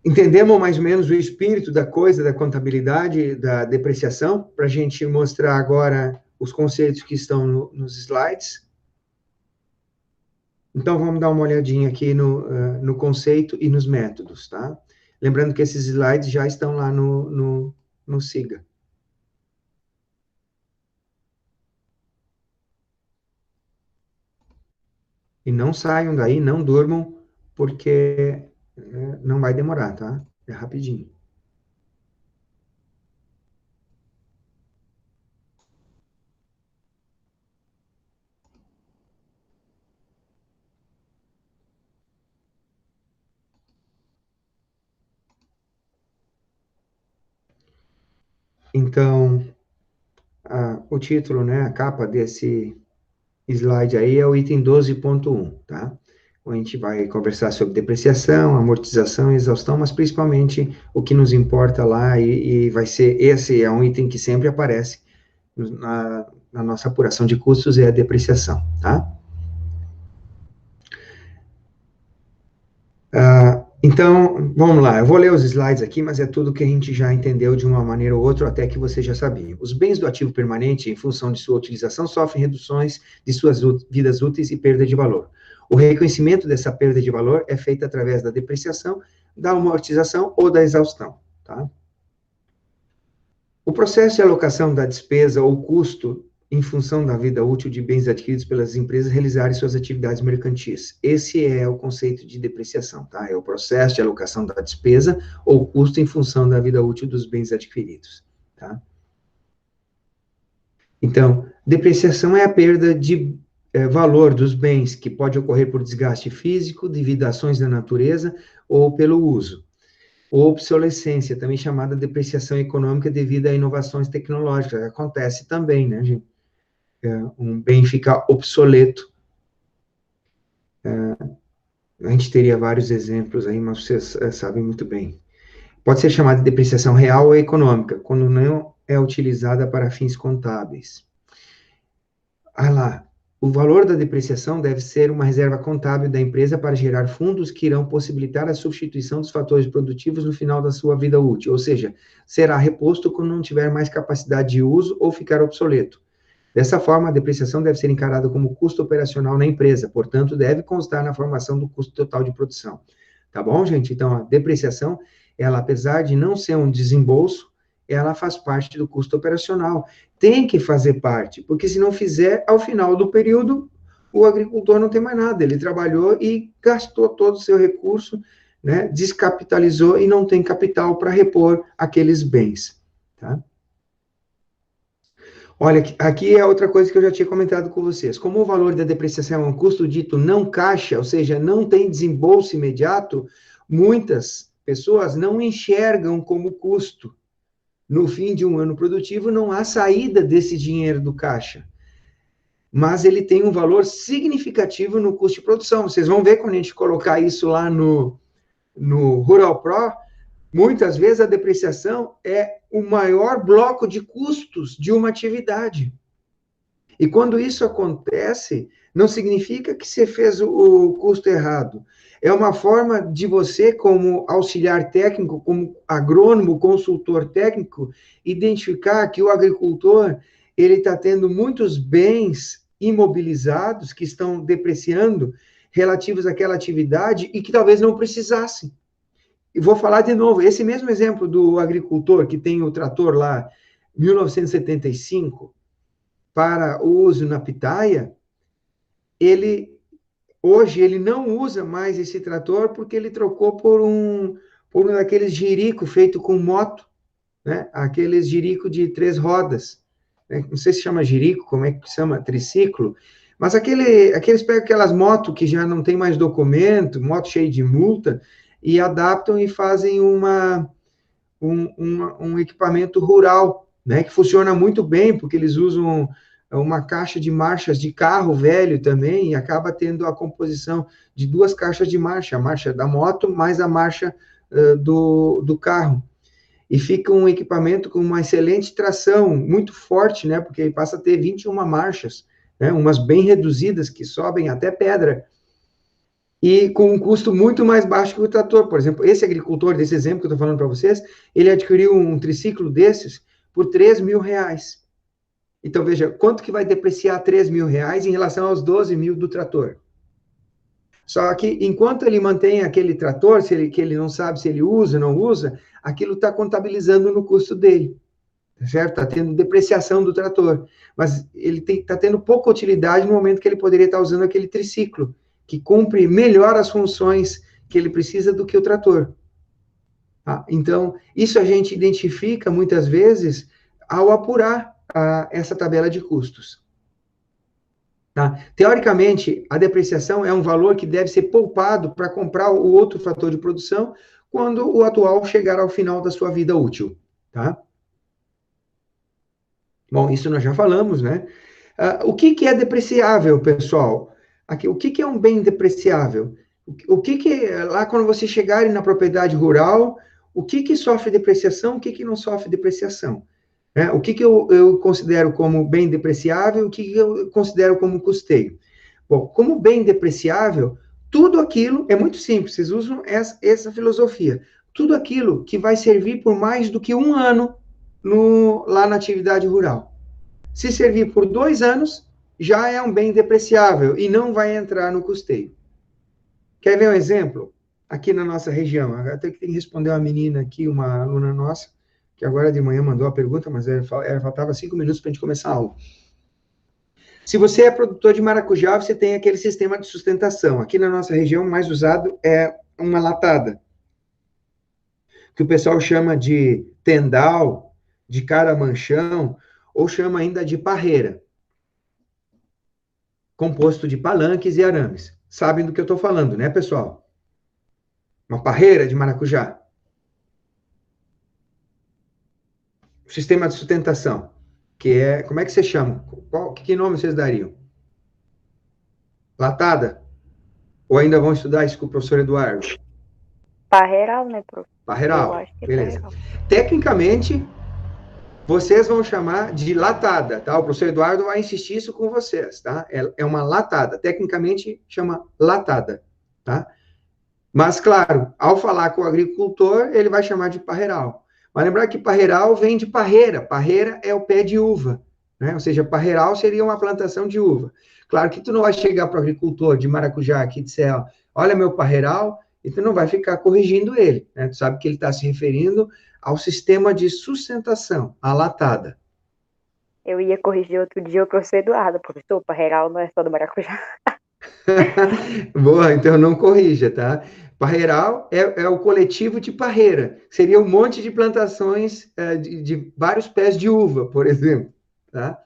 entendemos mais ou menos o espírito da coisa, da contabilidade, da depreciação, para a gente mostrar agora os conceitos que estão nos slides. Então, vamos dar uma olhadinha aqui no conceito e nos métodos, tá? Lembrando que esses slides já estão lá no SIGA. E não saiam daí, não durmam, porque não vai demorar, tá? É rapidinho. Então, o título, né, a capa desse slide aí é o item 12.1, tá? A gente vai conversar sobre depreciação, amortização e exaustão, mas principalmente o que nos importa lá e vai ser, esse é um item que sempre aparece na nossa apuração de custos, é a depreciação, tá? Então, vamos lá, eu vou ler os slides aqui, mas é tudo que a gente já entendeu de uma maneira ou outra, até que você já sabia. Os bens do ativo permanente, em função de sua utilização, sofrem reduções de suas vidas úteis e perda de valor. O reconhecimento dessa perda de valor é feito através da depreciação, da amortização ou da exaustão, tá? O processo de alocação da despesa ou custo em função da vida útil de bens adquiridos pelas empresas realizarem suas atividades mercantis. Esse é o conceito de depreciação, tá? É o processo de alocação da despesa ou custo em função da vida útil dos bens adquiridos, tá? Então, depreciação é a perda de valor dos bens que pode ocorrer por desgaste físico, devido a ações da natureza ou pelo uso. ou obsolescência, também chamada depreciação econômica devido a inovações tecnológicas. Acontece também, né, gente? Um bem fica obsoleto. A gente teria vários exemplos aí, mas vocês sabem muito bem. Pode ser chamada de depreciação real ou econômica, quando não é utilizada para fins contábeis. Ah lá, o valor da depreciação deve ser uma reserva contábil da empresa para gerar fundos que irão possibilitar a substituição dos fatores produtivos no final da sua vida útil, ou seja, será reposto quando não tiver mais capacidade de uso ou ficar obsoleto. Dessa forma, a depreciação deve ser encarada como custo operacional na empresa, portanto, deve constar na formação do custo total de produção. Tá bom, gente? Então, a depreciação, ela, apesar de não ser um desembolso, ela faz parte do custo operacional. Tem que fazer parte, porque se não fizer, ao final do período, o agricultor não tem mais nada. Ele trabalhou e gastou todo o seu recurso, né? Descapitalizou e não tem capital para repor aqueles bens, tá? Olha, aqui é outra coisa que eu já tinha comentado com vocês. Como o valor da depreciação é um custo dito não caixa, ou seja, não tem desembolso imediato, muitas pessoas não enxergam como custo. No fim de um ano produtivo, não há saída desse dinheiro do caixa. Mas ele tem um valor significativo no custo de produção. Vocês vão ver quando a gente colocar isso lá no Rural Pro, muitas vezes a depreciação é o maior bloco de custos de uma atividade. E quando isso acontece, não significa que você fez o custo errado. É uma forma de você, como auxiliar técnico, como agrônomo, consultor técnico, identificar que o agricultor ele está tendo muitos bens imobilizados que estão depreciando relativos àquela atividade e que talvez não precisassem. E vou falar de novo, esse mesmo exemplo do agricultor que tem o trator lá, 1975, para o uso na pitaia, hoje ele não usa mais esse trator porque ele trocou por um daqueles jirico feito com moto, né? Aqueles jirico de 3 rodas, né? Não sei se chama jirico, como é que chama, triciclo, mas aqueles pegam aquelas motos que já não tem mais documento, moto cheia de multa, e adaptam e fazem um equipamento rural, né, que funciona muito bem, porque eles usam uma caixa de marchas de carro velho também, e acaba tendo a composição de 2 caixas de marcha, a marcha da moto mais a marcha do carro. E fica um equipamento com uma excelente tração, muito forte, né, porque passa a ter 21 marchas, né, umas bem reduzidas, que sobem até pedra, e com um custo muito mais baixo que o trator. Por exemplo, esse agricultor, desse exemplo que eu estou falando para vocês, ele adquiriu um triciclo desses por R$3.000. Então, veja, quanto que vai depreciar R$3.000 em relação aos 12 mil do trator? Só que, enquanto ele mantém aquele trator, que ele não sabe se ele usa ou não usa, aquilo está contabilizando no custo dele, certo? Está tendo depreciação do trator. Mas ele está tendo pouca utilidade no momento que ele poderia estar usando aquele triciclo, que cumpre melhor as funções que ele precisa do que o trator. Tá? Então, isso a gente identifica muitas vezes ao apurar essa tabela de custos. Tá? Teoricamente, a depreciação é um valor que deve ser poupado para comprar o outro fator de produção quando o atual chegar ao final da sua vida útil. Tá? Bom, isso nós já falamos, né? O que é depreciável, pessoal? Aqui, o que é um bem depreciável? Lá quando você chegar na propriedade rural, o que sofre depreciação, o que não sofre depreciação? O que eu considero como bem depreciável, o que eu considero como custeio? Bom, como bem depreciável, tudo aquilo, é muito simples, vocês usam essa filosofia, tudo aquilo que vai servir por mais do que um ano lá na atividade rural. Se servir por 2 anos, já é um bem depreciável e não vai entrar no custeio. Quer ver um exemplo? Aqui na nossa região, até que tem que responder uma menina aqui, uma aluna nossa, que agora de manhã mandou a pergunta, mas faltava 5 minutos para a gente começar a aula. Se você é produtor de maracujá, você tem aquele sistema de sustentação. Aqui na nossa região, o mais usado é uma latada, que o pessoal chama de tendal, de caramanchão, ou chama ainda de parreira, composto de palanques e arames. Sabem do que eu estou falando, né, pessoal? Uma parreira de maracujá. sistema de sustentação, que é, como é que você chama? Que nome vocês dariam? Latada? Ou ainda vão estudar isso com o professor Eduardo? Parreiral, né, prof? Eu Parreiral, acho que é beleza. parreiral. Tecnicamente, vocês vão chamar de latada, tá? O professor Eduardo vai insistir isso com vocês, tá? É uma latada. Tecnicamente, chama latada, tá? Mas, claro, ao falar com o agricultor, ele vai chamar de parreiral. Mas lembrar que parreiral vem de parreira. Parreira é o pé de uva, né? Ou seja, parreiral seria uma plantação de uva. Claro que tu não vai chegar para o agricultor de maracujá aqui e dizer, ó, olha meu parreiral, e tu não vai ficar corrigindo ele, né? Tu sabe que ele está se referindo ao sistema de sustentação, a latada. Eu ia corrigir outro dia o professor Eduardo. Professor, parreiral não é só do maracujá. Boa, então não corrija, tá? Parreiral é o coletivo de parreira. Seria um monte de plantações de vários pés de uva, por exemplo, tá?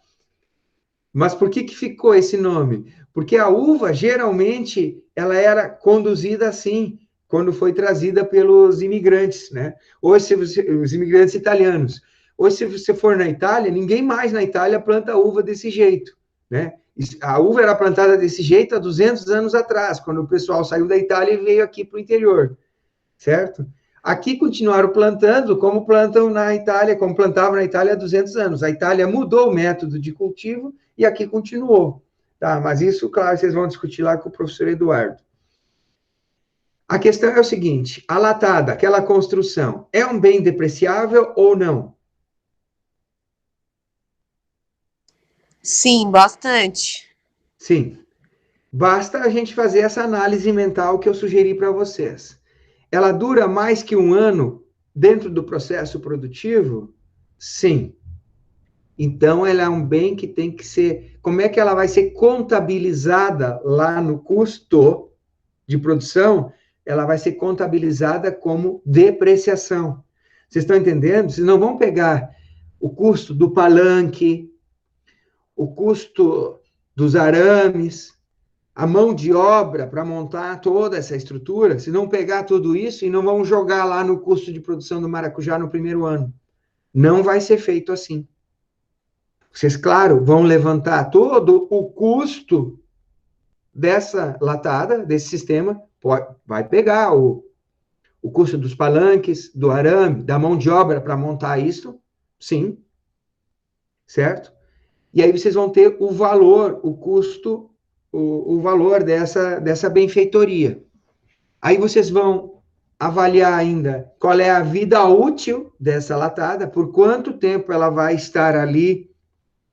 Mas por que ficou esse nome? Porque a uva, geralmente, ela era conduzida assim, quando foi trazida pelos imigrantes, né? Hoje, os imigrantes italianos. Hoje, se você for na Itália, ninguém mais na Itália planta uva desse jeito, né? A uva era plantada desse jeito há 200 anos atrás, quando o pessoal saiu da Itália e veio aqui para o interior, certo? Aqui continuaram plantando como plantam na Itália, como plantavam na Itália há 200 anos. A Itália mudou o método de cultivo e aqui continuou. Tá? Mas isso, claro, vocês vão discutir lá com o professor Eduardo. A questão é o seguinte, a latada, aquela construção, é um bem depreciável ou não? Sim, bastante. Sim. Basta a gente fazer essa análise mental que eu sugeri para vocês. Ela dura mais que um ano dentro do processo produtivo? Sim. Então, ela é um bem que tem que ser... Como é que ela vai ser contabilizada lá no custo de produção? Ela vai ser contabilizada como depreciação. Vocês estão entendendo? Vocês não vão pegar o custo do palanque, o custo dos arames, a mão de obra para montar toda essa estrutura, se não pegar tudo isso e não vão jogar lá no custo de produção do maracujá no primeiro ano. Não vai ser feito assim. Vocês, claro, vão levantar todo o custo dessa latada, desse sistema, vai pegar o custo dos palanques, do arame, da mão de obra para montar isso, sim, certo? E aí vocês vão ter o valor, o custo, o valor dessa benfeitoria. Aí vocês vão avaliar ainda qual é a vida útil dessa latada, por quanto tempo ela vai estar ali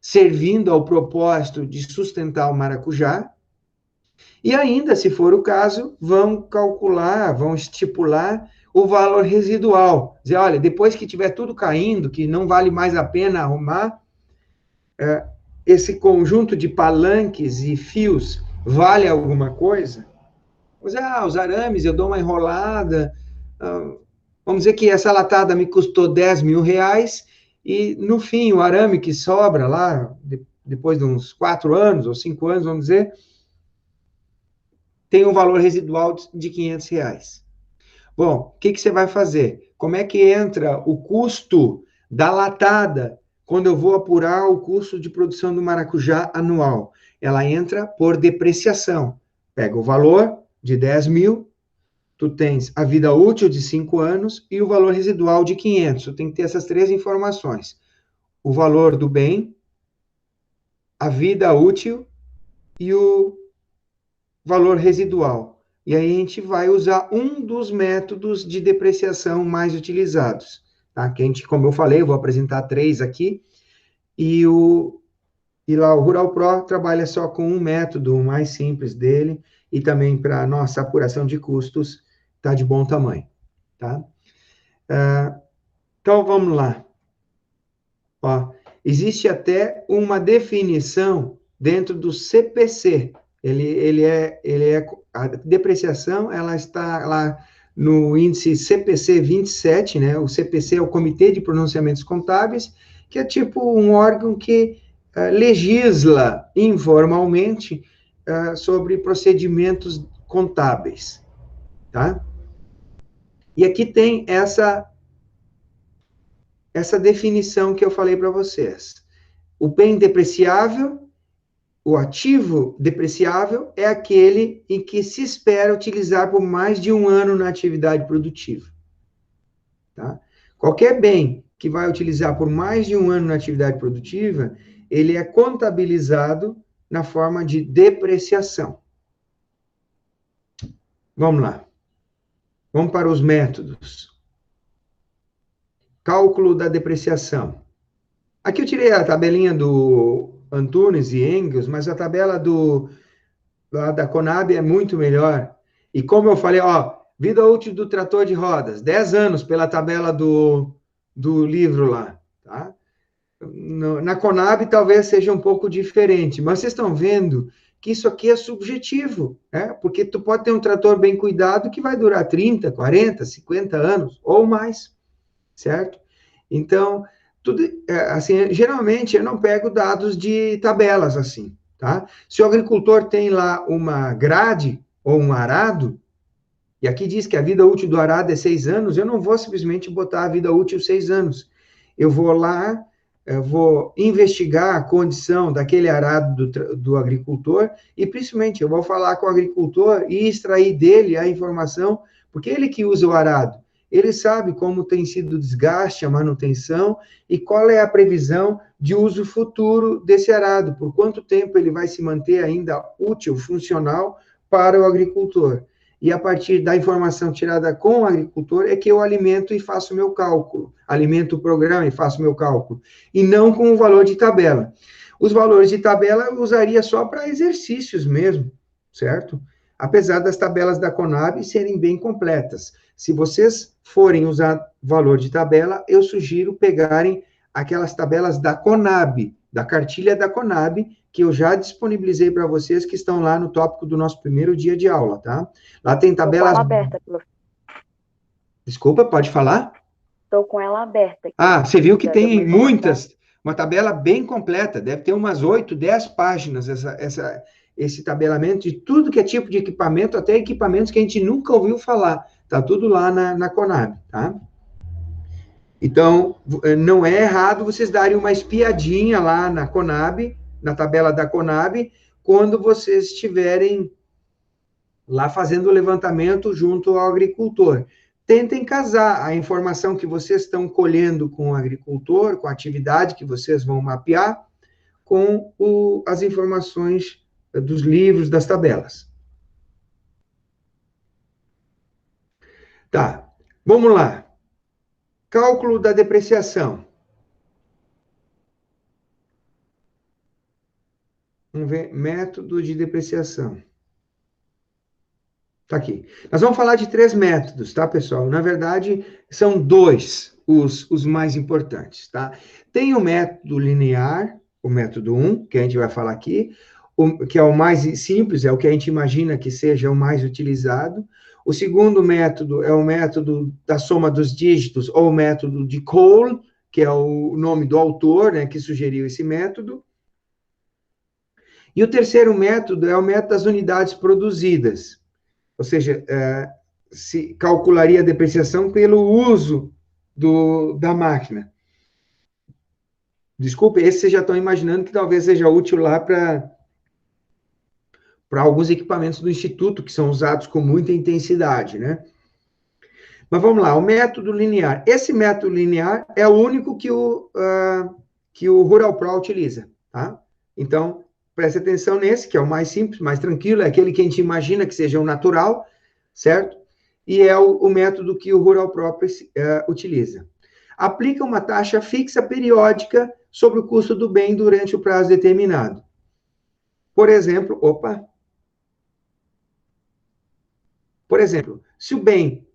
servindo ao propósito de sustentar o maracujá. E ainda, se for o caso, vão calcular, vão estipular o valor residual. Dizer, olha, depois que tiver tudo caindo, que não vale mais a pena arrumar, esse conjunto de palanques e fios vale alguma coisa? Mas, os arames, eu dou uma enrolada. Vamos dizer que essa latada me custou 10 mil reais e, no fim, o arame que sobra lá, depois de uns 4 anos ou 5 anos, vamos dizer, tem um valor residual de 500 reais. Bom, o que você vai fazer? Como é que entra o custo da latada quando eu vou apurar o custo de produção do maracujá anual? Ela entra por depreciação. Pega o valor de 10 mil, tu tens a vida útil de 5 anos e o valor residual de 500. Tu tem que ter essas 3 informações. O valor do bem, a vida útil e o valor residual. E aí a gente vai usar um dos métodos de depreciação mais utilizados. Tá? Que a gente, como eu falei, eu vou apresentar 3 aqui, e lá o Rural Pro trabalha só com um método, o mais simples dele, e também para a nossa apuração de custos, está de bom tamanho. Tá? Então, vamos lá. Ó, existe até uma definição dentro do CPC. A depreciação, ela está lá no índice CPC 27, né? O CPC é o Comitê de Pronunciamentos Contábeis, que é tipo um órgão que legisla informalmente sobre procedimentos contábeis, tá? E aqui tem essa essa definição que eu falei para vocês. O bem depreciável, o ativo depreciável, é aquele em que se espera utilizar por mais de 1 ano na atividade produtiva. Tá? Qualquer bem que vai utilizar por mais de 1 ano na atividade produtiva, ele é contabilizado na forma de depreciação. Vamos lá. Vamos para os métodos. Cálculo da depreciação. Aqui eu tirei a tabelinha do Antunes e Engels, mas a tabela da Conab é muito melhor. E como eu falei, vida útil do trator de rodas, 10 anos pela tabela do livro lá, tá? Na Conab talvez seja um pouco diferente, mas vocês estão vendo que isso aqui é subjetivo, né? Porque tu pode ter um trator bem cuidado que vai durar 30, 40, 50 anos ou mais, certo? Então, tudo, assim, geralmente eu não pego dados de tabelas assim, tá? Se o agricultor tem lá uma grade ou um arado, e aqui diz que a vida útil do arado é 6 anos, eu não vou simplesmente botar a vida útil 6 anos. Eu vou lá, eu vou investigar a condição daquele arado do agricultor e, principalmente, eu vou falar com o agricultor e extrair dele a informação, porque ele que usa o arado, ele sabe como tem sido o desgaste, a manutenção e qual é a previsão de uso futuro desse arado, por quanto tempo ele vai se manter ainda útil, funcional para o agricultor. E a partir da informação tirada com o agricultor é que eu alimento e faço meu cálculo. Alimento o programa e faço meu cálculo. E não com o valor de tabela. Os valores de tabela eu usaria só para exercícios mesmo, certo? Apesar das tabelas da Conab serem bem completas. Se vocês forem usar valor de tabela, eu sugiro pegarem aquelas tabelas da Conab, da cartilha da Conab, que eu já disponibilizei para vocês, que estão lá no tópico do nosso primeiro dia de aula, tá? Lá tem tabelas... Estou com ela aberta, professor. Desculpa, pode falar? Estou com ela aberta. Você viu que tem muitas, uma tabela bem completa, deve ter umas 8, 10 páginas esse tabelamento de tudo que é tipo de equipamento, até equipamentos que a gente nunca ouviu falar, tá tudo lá na Conab, tá? Então, não é errado vocês darem uma espiadinha lá na Conab, na tabela da Conab, quando vocês estiverem lá fazendo o levantamento junto ao agricultor. Tentem casar a informação que vocês estão colhendo com o agricultor, com a atividade que vocês vão mapear, com as informações dos livros, das tabelas. Tá, vamos lá. Cálculo da depreciação. Vamos ver, método de depreciação. Tá aqui. Nós vamos falar de 3 métodos, tá, pessoal? Na verdade, são 2 os mais importantes, tá? Tem o método linear, o método 1, que a gente vai falar aqui, que é o mais simples, é o que a gente imagina que seja o mais utilizado. O segundo método é o método da soma dos dígitos, ou o método de Cole, que é o nome do autor, né, que sugeriu esse método. E o terceiro método é o método das unidades produzidas. Ou seja, se calcularia a depreciação pelo uso da máquina. Desculpe, esse vocês já estão imaginando que talvez seja útil lá para alguns equipamentos do Instituto, que são usados com muita intensidade, né? Mas vamos lá, o método linear. Esse método linear é o único que o Rural Pro utiliza, tá? Então, preste atenção nesse, que é o mais simples, mais tranquilo, é aquele que a gente imagina que seja o natural, certo? E é o método que o Rural Pro utiliza. Aplica uma taxa fixa periódica sobre o custo do bem durante o prazo determinado. Por exemplo, se o bem,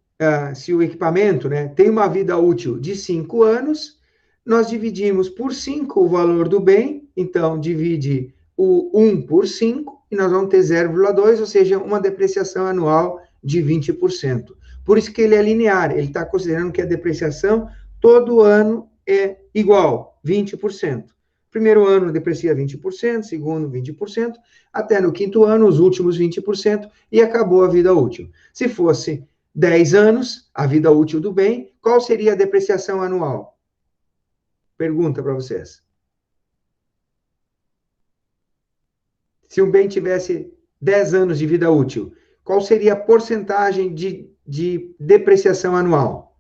se o equipamento, né, tem uma vida útil de 5 anos, nós dividimos por 5 o valor do bem, então divide o 1 por 5, e nós vamos ter 0,2, ou seja, uma depreciação anual de 20%. Por isso que ele é linear, ele está considerando que a depreciação todo ano é igual, 20%. Primeiro ano deprecia 20%, segundo 20%, até no quinto ano os últimos 20%, e acabou a vida útil. Se fosse 10 anos, a vida útil do bem, qual seria a depreciação anual? Pergunta para vocês. Se um bem tivesse 10 anos de vida útil, qual seria a porcentagem de depreciação anual?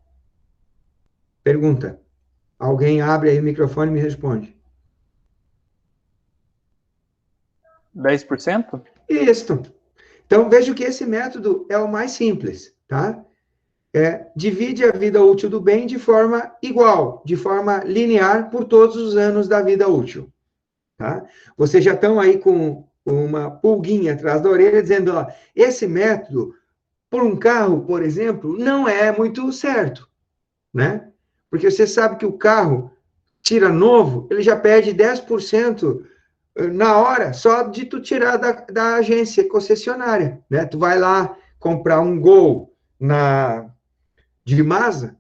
Pergunta. Alguém abre aí o microfone e me responde. 10%? Isso. Então, veja que esse método é o mais simples, tá? Divide a vida útil do bem de forma igual, de forma linear por todos os anos da vida útil, tá? Vocês já estão aí com uma pulguinha atrás da orelha dizendo, ó, esse método, por um carro, por exemplo, não é muito certo, né? Porque você sabe que o carro tira novo, ele já perde 10% na hora, só de tu tirar da agência concessionária, né? Tu vai lá comprar um Gol de Mazda,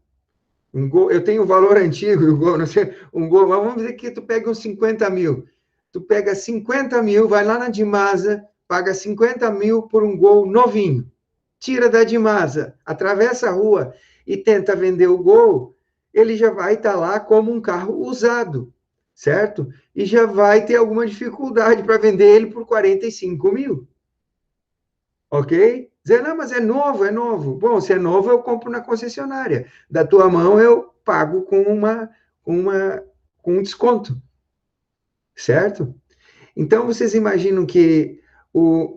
um Gol, eu tenho o valor antigo, um Gol, não sei, um Gol, mas vamos dizer que tu pega uns 50 mil. Tu pega 50 mil, vai lá na Dimasa, paga 50 mil por um Gol novinho. Tira da Dimasa, atravessa a rua e tenta vender o Gol, ele já vai estar lá como um carro usado, certo? E já vai ter alguma dificuldade para vender ele por 45 mil. Ok? Dizer, não, mas é novo, é novo. Bom, se é novo, eu compro na concessionária. Da tua mão, eu pago com um desconto. Certo? Então, vocês imaginam que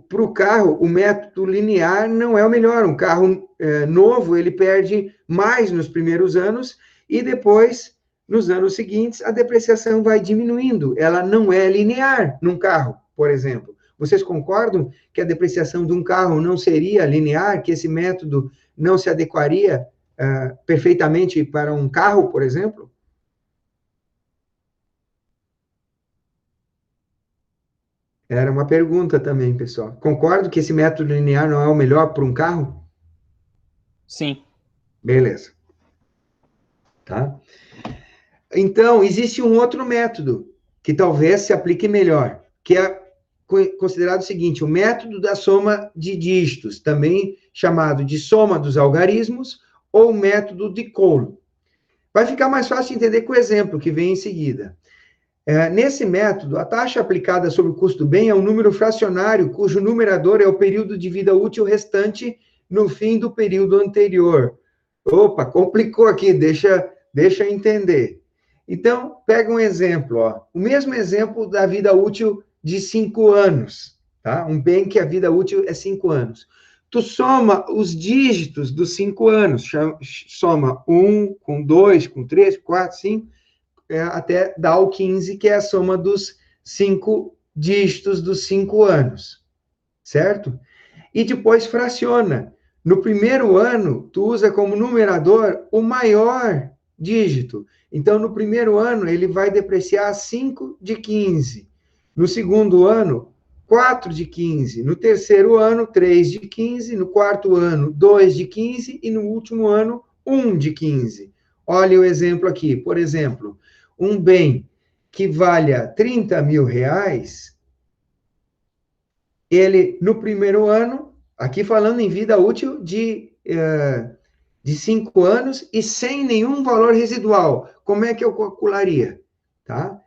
para o carro, o método linear não é o melhor. Um carro novo, ele perde mais nos primeiros anos e depois, nos anos seguintes, a depreciação vai diminuindo. Ela não é linear num carro, por exemplo. Vocês concordam que a depreciação de um carro não seria linear, que esse método não se adequaria perfeitamente para um carro, por exemplo? Era uma pergunta também, pessoal. Concordo que esse método linear não é o melhor para um carro? Sim. Beleza. Tá? Então, existe um outro método que talvez se aplique melhor, que é considerado o seguinte, o método da soma de dígitos, também chamado de soma dos algarismos, ou método de Cole. Vai ficar mais fácil de entender com o exemplo que vem em seguida. Nesse método, a taxa aplicada sobre o custo do bem é um número fracionário cujo numerador é o período de vida útil restante no fim do período anterior. Opa, complicou aqui, deixa eu entender. Então, pega um exemplo, ó, o mesmo exemplo da vida útil de 5 anos, tá? Um bem que a vida útil é 5 anos. Tu soma os dígitos dos 5 anos, soma 1 com 2, com 3, 4, 5, até dar o 15, que é a soma dos 5 dígitos dos 5 anos, certo? E depois fraciona. No primeiro ano, tu usa como numerador o maior dígito. Então, no primeiro ano, ele vai depreciar 5 de 15. No segundo ano, 4 de 15. No terceiro ano, 3 de 15. No quarto ano, 2 de 15. E no último ano, 1 de 15. Olha o exemplo aqui. Por exemplo, um bem que valha 30 mil reais, ele, no primeiro ano, aqui falando em vida útil de 5 anos e sem nenhum valor residual. Como é que eu calcularia? Tá?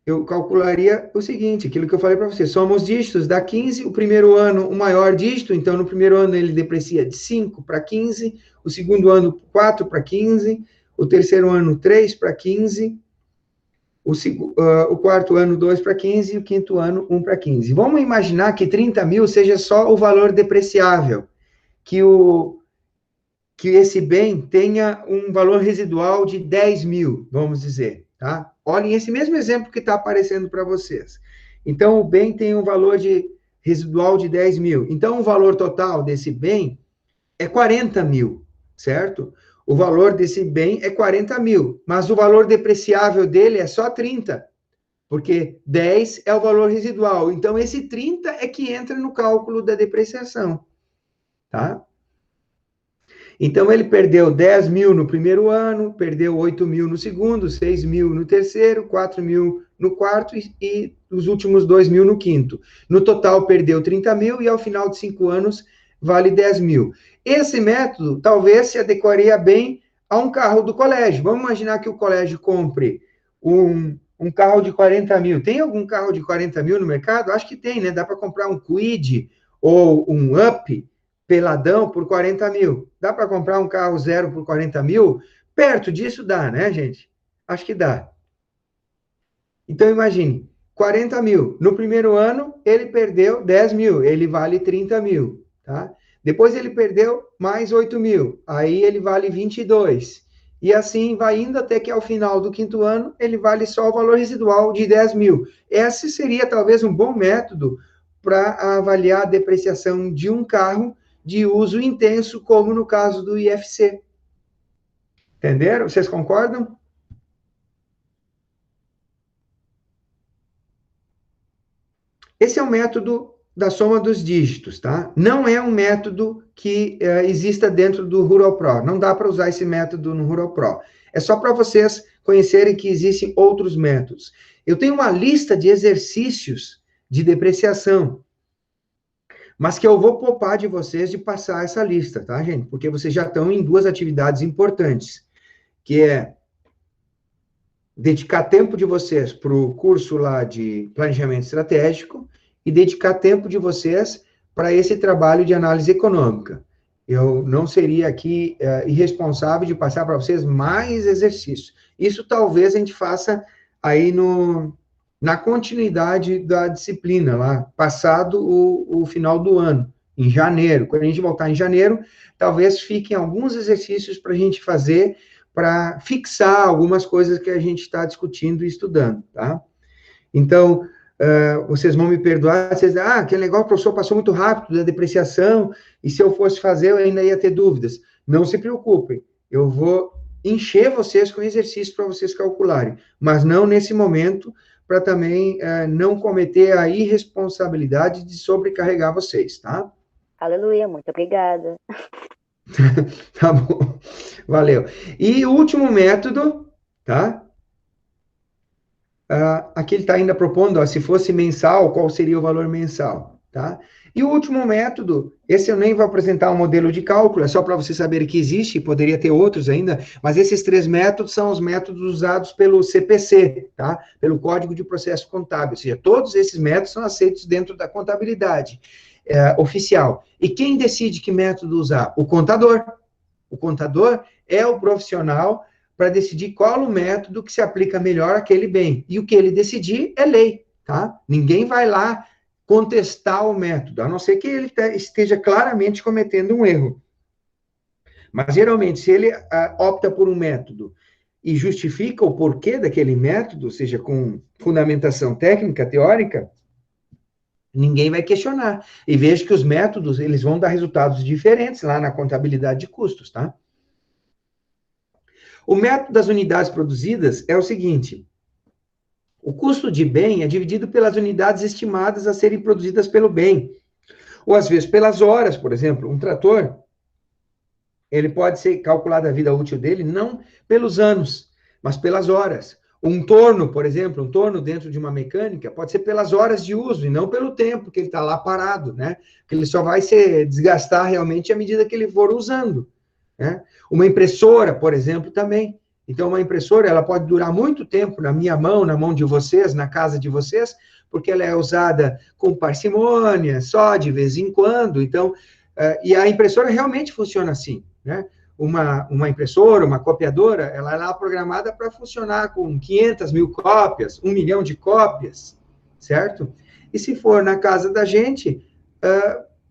Eu calcularia o seguinte, aquilo que eu falei para você, soma os dígitos, dá 15, o primeiro ano o maior dígito, então no primeiro ano ele deprecia de 5 para 15, o segundo ano 4 para 15, o terceiro ano 3 para 15, o quarto ano 2 para 15 e o quinto ano 1 para 15. Vamos imaginar que 30 mil seja só o valor depreciável, que esse bem tenha um valor residual de 10 mil, vamos dizer, tá? Olhem esse mesmo exemplo que está aparecendo para vocês. Então, o bem tem um valor residual de 10 mil. Então, o valor total desse bem é 40 mil, certo? O valor desse bem é 40 mil, mas o valor depreciável dele é só 30, porque 10 é o valor residual. Então, esse 30 é que entra no cálculo da depreciação, tá? Então, ele perdeu 10 mil no primeiro ano, perdeu 8 mil no segundo, 6 mil no terceiro, 4 mil no quarto e os últimos 2 mil no quinto. No total, perdeu 30 mil e ao final de 5 anos, vale 10 mil. Esse método talvez se adequaria bem a um carro do colégio. Vamos imaginar que o colégio compre um carro de 40 mil. Tem algum carro de 40 mil no mercado? Acho que tem, né? Dá para comprar um Kwid ou um Up peladão por 40 mil. Dá para comprar um carro zero por 40 mil? Perto disso dá, né, gente? Acho que dá. Então, imagine, 40 mil. No primeiro ano, ele perdeu 10 mil. Ele vale 30 mil, tá? Depois ele perdeu mais 8 mil. Aí ele vale 22. E assim vai indo até que ao final do quinto ano, ele vale só o valor residual de 10 mil. Esse seria talvez um bom método para avaliar a depreciação de um carro de uso intenso, como no caso do IFC. Entenderam? Vocês concordam? Esse é o método da soma dos dígitos, tá? Não é um método que exista dentro do Rural Pro. Não dá para usar esse método no Rural Pro. É só para vocês conhecerem que existem outros métodos. Eu tenho uma lista de exercícios de depreciação, mas que eu vou poupar de vocês de passar essa lista, tá, gente? Porque vocês já estão em duas atividades importantes, que é dedicar tempo de vocês para o curso lá de planejamento estratégico e dedicar tempo de vocês para esse trabalho de análise econômica. Eu não seria aqui irresponsável de passar para vocês mais exercícios. Isso talvez a gente faça aí na continuidade da disciplina, lá, passado o final do ano, em janeiro. Quando a gente voltar em janeiro, talvez fiquem alguns exercícios para a gente fazer para fixar algumas coisas que a gente está discutindo e estudando, tá? Então, vocês vão me perdoar, vocês dizem, aquele negócio, o professor passou muito rápido da depreciação, e se eu fosse fazer, eu ainda ia ter dúvidas. Não se preocupem, eu vou encher vocês com exercícios para vocês calcularem, mas não nesse momento, para também não cometer a irresponsabilidade de sobrecarregar vocês, tá? Aleluia, muito obrigada. Tá bom, valeu. E o último método, tá? Aqui ele está ainda propondo, se fosse mensal, qual seria o valor mensal, tá? E o último método, esse eu nem vou apresentar um modelo de cálculo, é só para vocês saberem que existe, poderia ter outros ainda, mas esses três métodos são os métodos usados pelo CPC, tá? Pelo Código de Processo Contábil, ou seja, todos esses métodos são aceitos dentro da contabilidade oficial. E quem decide que método usar? O contador. O contador é o profissional para decidir qual o método que se aplica melhor àquele bem. E o que ele decidir é lei, tá? Ninguém vai lá contestar o método, a não ser que ele esteja claramente cometendo um erro. Mas, geralmente, se ele opta por um método e justifica o porquê daquele método, ou seja, com fundamentação técnica, teórica, ninguém vai questionar. E veja que os métodos, eles vão dar resultados diferentes lá na contabilidade de custos, tá? O método das unidades produzidas é o seguinte: o custo de bem é dividido pelas unidades estimadas a serem produzidas pelo bem. Ou, às vezes, pelas horas, por exemplo. Um trator, ele pode ser calculado a vida útil dele não pelos anos, mas pelas horas. Um torno, por exemplo, um torno dentro de uma mecânica, pode ser pelas horas de uso e não pelo tempo que ele está lá parado, né? Porque ele só vai se desgastar realmente à medida que ele for usando, né? Uma impressora, por exemplo, também. Então, uma impressora, ela pode durar muito tempo na minha mão, na mão de vocês, na casa de vocês, porque ela é usada com parcimônia, só de vez em quando. Então, e a impressora realmente funciona assim, né? Uma impressora, uma copiadora, ela é lá programada para funcionar com 500 mil cópias, 1 milhão de cópias, certo? E se for na casa da gente,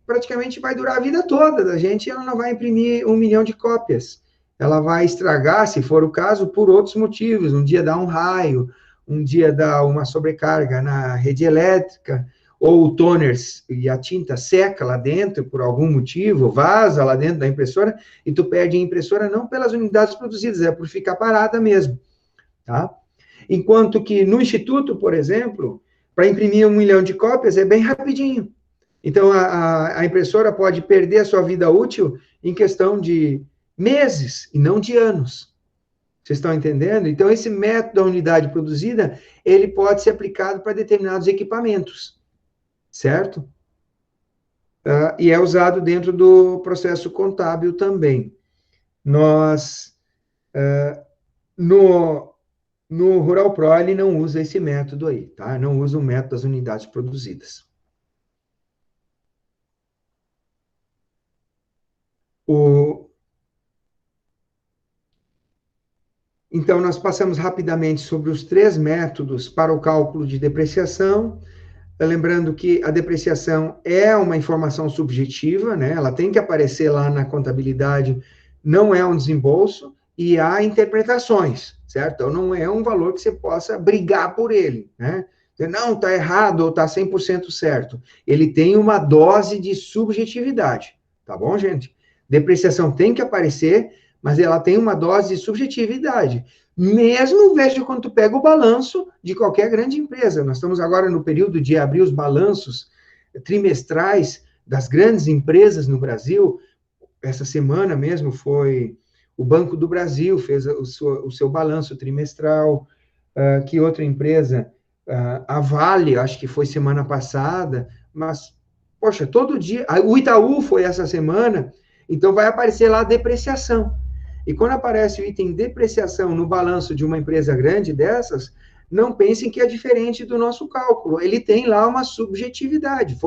praticamente vai durar a vida toda da gente e ela não vai imprimir 1 milhão de cópias. Ela vai estragar, se for o caso, por outros motivos. Um dia dá um raio, um dia dá uma sobrecarga na rede elétrica, ou o toner e a tinta seca lá dentro por algum motivo, vaza lá dentro da impressora, e tu perde a impressora não pelas unidades produzidas, é por ficar parada mesmo, tá? Enquanto que no Instituto, por exemplo, para imprimir 1 milhão de cópias é bem rapidinho. Então, a impressora pode perder a sua vida útil em questão de meses, e não de anos. Vocês estão entendendo? Então, esse método da unidade produzida, ele pode ser aplicado para determinados equipamentos, certo? E é usado dentro do processo contábil também. Nós, no No Rural Pro, ele não usa esse método aí, tá? Não usa o método das unidades produzidas. Então, nós passamos rapidamente sobre os 3 métodos para o cálculo de depreciação. Lembrando que a depreciação é uma informação subjetiva, né? Ela tem que aparecer lá na contabilidade, não é um desembolso, e há interpretações, certo? Então, não é um valor que você possa brigar por ele, né? Dizer, não, está errado ou está 100% certo. Ele tem uma dose de subjetividade, tá bom, gente? Depreciação tem que aparecer, mas ela tem uma dose de subjetividade. Mesmo, veja, quando tu pega o balanço de qualquer grande empresa. Nós estamos agora no período de abrir os balanços trimestrais das grandes empresas no Brasil. Essa semana mesmo foi o Banco do Brasil, fez o seu balanço trimestral. Que outra empresa? A Vale, acho que foi semana passada, mas, poxa, todo dia. O Itaú foi essa semana, então vai aparecer lá a depreciação. E quando aparece o item depreciação no balanço de uma empresa grande dessas, não pensem que é diferente do nosso cálculo. Ele tem lá uma subjetividade.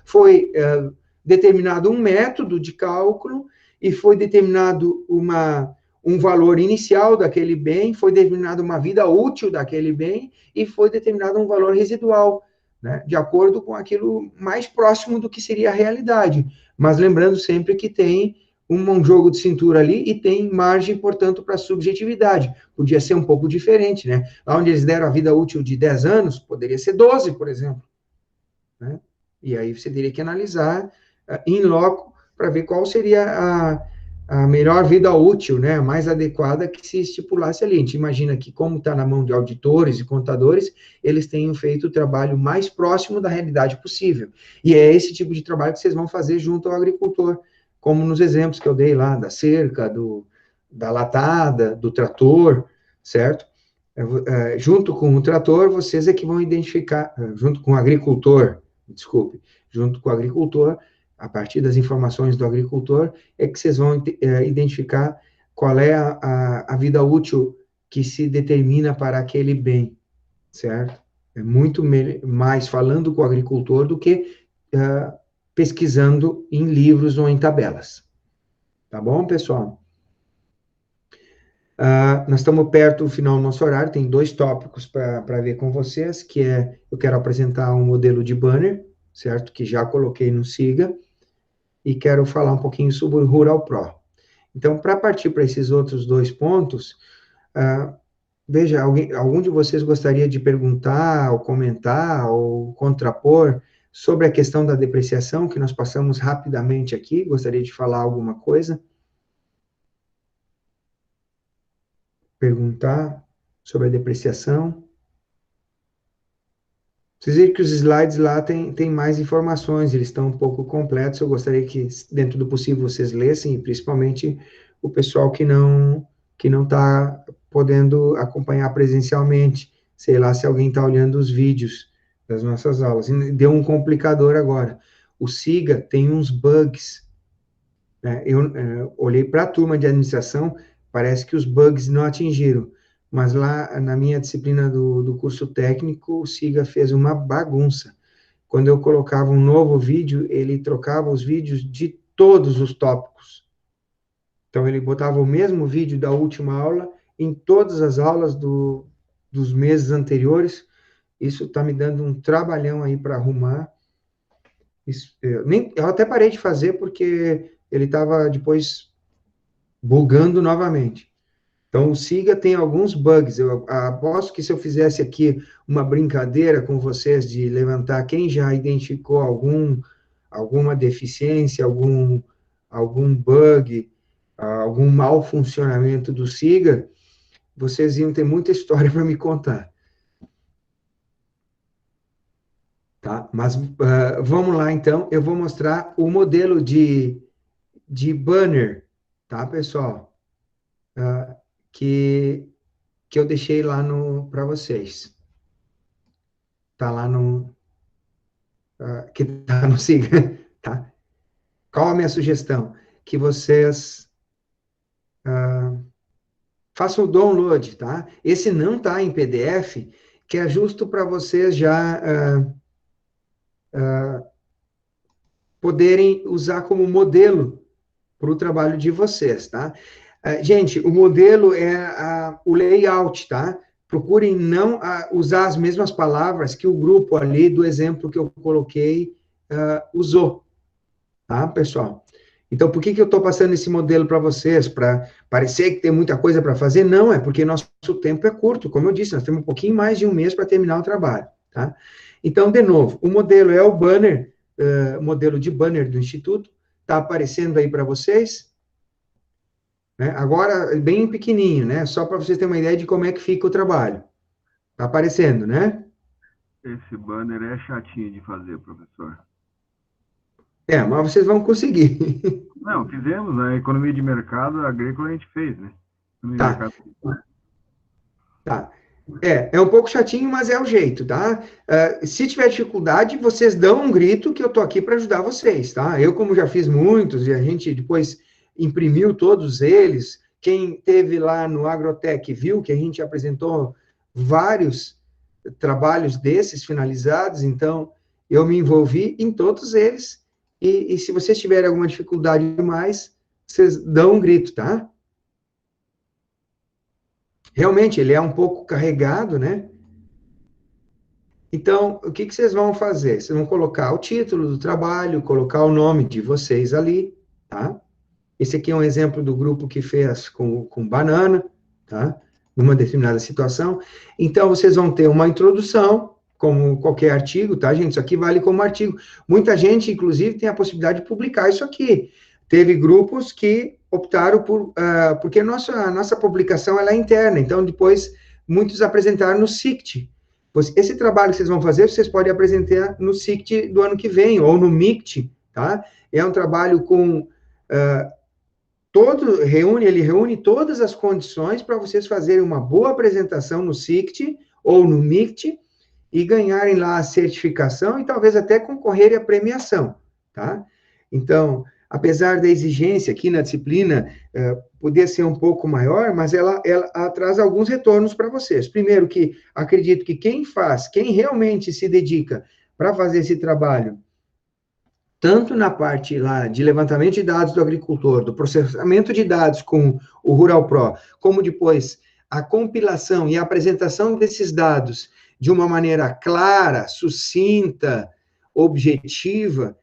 Foi determinado um método de cálculo e foi determinado um valor inicial daquele bem, foi determinada uma vida útil daquele bem e foi determinado um valor residual, né, de acordo com aquilo mais próximo do que seria a realidade. Mas lembrando sempre que tem um jogo de cintura ali e tem margem, portanto, para subjetividade. Podia ser um pouco diferente, né? Lá onde eles deram a vida útil de 10 anos, poderia ser 12, por exemplo. Né? E aí você teria que analisar in loco para ver qual seria a melhor vida útil, né, a mais adequada que se estipulasse ali. A gente imagina que, como está na mão de auditores e contadores, eles tenham feito o trabalho mais próximo da realidade possível. E é esse tipo de trabalho que vocês vão fazer junto ao agricultor, como nos exemplos que eu dei lá, da cerca, da latada, do trator, certo? Junto com o trator, vocês é que vão identificar, junto com o agricultor, desculpe, junto com o agricultor, a partir das informações do agricultor, é que vocês vão identificar qual é a vida útil que se determina para aquele bem, certo? É muito mais falando com o agricultor do que pesquisando em livros ou em tabelas. Tá bom, pessoal? Nós estamos perto do final do nosso horário, tem 2 tópicos para ver com vocês, que é, eu quero apresentar um modelo de banner, certo? Que já coloquei no Siga, e quero falar um pouquinho sobre o Rural Pro. Então, para partir para esses outros 2 pontos, veja, algum de vocês gostaria de perguntar, ou comentar, ou contrapor sobre a questão da depreciação, que nós passamos rapidamente aqui, gostaria de falar alguma coisa? Perguntar sobre a depreciação? Vocês viram que os slides lá tem mais informações, eles estão um pouco completos, eu gostaria que, dentro do possível, vocês lessem, e principalmente o pessoal que não está podendo acompanhar presencialmente, sei lá se alguém está olhando os vídeos das nossas aulas. E deu um complicador agora. O Siga tem uns bugs, né? Eu olhei para a turma de administração, parece que os bugs não atingiram, mas lá na minha disciplina do curso técnico, o Siga fez uma bagunça. Quando eu colocava um novo vídeo, ele trocava os vídeos de todos os tópicos. Então, ele botava o mesmo vídeo da última aula em todas as aulas dos meses anteriores. Isso está me dando um trabalhão aí para arrumar. Eu até parei de fazer porque ele estava depois bugando novamente. Então, o Siga tem alguns bugs. Eu aposto que se eu fizesse aqui uma brincadeira com vocês de levantar quem já identificou alguma deficiência, algum bug, algum mau funcionamento do Siga, vocês iam ter muita história para me contar. Tá? Mas vamos lá, então. Eu vou mostrar o modelo de banner, tá, pessoal? Que eu deixei lá para vocês. Tá lá que tá no Siga, tá? Qual a minha sugestão? Que vocês façam o download, tá? Esse não está em PDF, que é justo para vocês já poderem usar como modelo para o trabalho de vocês, tá? Gente, o modelo é o layout, tá? Procurem não usar as mesmas palavras que o grupo ali do exemplo que eu coloquei usou, tá, pessoal? Então, por que eu estou passando esse modelo para vocês? Para parecer que tem muita coisa para fazer? Não, é porque nosso tempo é curto, como eu disse, nós temos um pouquinho mais de um mês para terminar o trabalho, tá? Então, de novo, o modelo é o banner, modelo de banner do Instituto, está aparecendo aí para vocês, né? Agora, bem pequenininho, né? Só para vocês terem uma ideia de como é que fica o trabalho. Está aparecendo, né? Esse banner é chatinho de fazer, professor. Mas vocês vão conseguir. Não, fizemos, a economia de mercado agrícola a gente fez, né? Tá. Tá. É um pouco chatinho, mas é o jeito, tá? Se tiver dificuldade, vocês dão um grito que eu tô aqui para ajudar vocês, tá? Eu, como já fiz muitos, e a gente depois imprimiu todos eles, quem teve lá no Agrotech viu que a gente apresentou vários trabalhos desses finalizados, então eu me envolvi em todos eles, e se vocês tiverem alguma dificuldade mais, vocês dão um grito, tá? Realmente, ele é um pouco carregado, né? Então, o que vocês vão fazer? Vocês vão colocar o título do trabalho, colocar o nome de vocês ali, tá? Esse aqui é um exemplo do grupo que fez com banana, tá? Numa determinada situação. Então, vocês vão ter uma introdução, como qualquer artigo, tá, gente? Isso aqui vale como artigo. Muita gente, inclusive, tem a possibilidade de publicar isso aqui. Teve grupos que optaram porque a nossa publicação ela é interna, então depois muitos apresentaram no SICT. Esse trabalho que vocês vão fazer, vocês podem apresentar no SICT do ano que vem, ou no MICT, tá? É um trabalho com ele reúne todas as condições para vocês fazerem uma boa apresentação no SICT ou no MICT e ganharem lá a certificação e talvez até concorrerem à premiação, tá? Então, apesar da exigência aqui na disciplina poder ser um pouco maior, mas ela traz alguns retornos para vocês. Primeiro que acredito que quem realmente se dedica para fazer esse trabalho, tanto na parte lá de levantamento de dados do agricultor, do processamento de dados com o Rural Pro, como depois a compilação e a apresentação desses dados de uma maneira clara, sucinta, objetiva,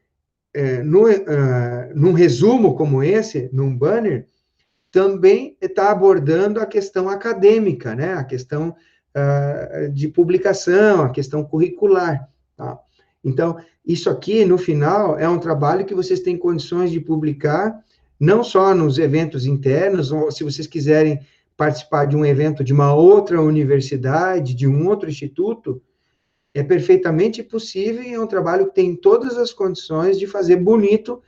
num resumo como esse, num banner, também está abordando a questão acadêmica, né? A questão de publicação, a questão curricular, tá? Então, isso aqui, no final, é um trabalho que vocês têm condições de publicar, não só nos eventos internos, ou se vocês quiserem participar de um evento de uma outra universidade, de um outro instituto, é perfeitamente possível e é um trabalho que tem todas as condições de fazer bonito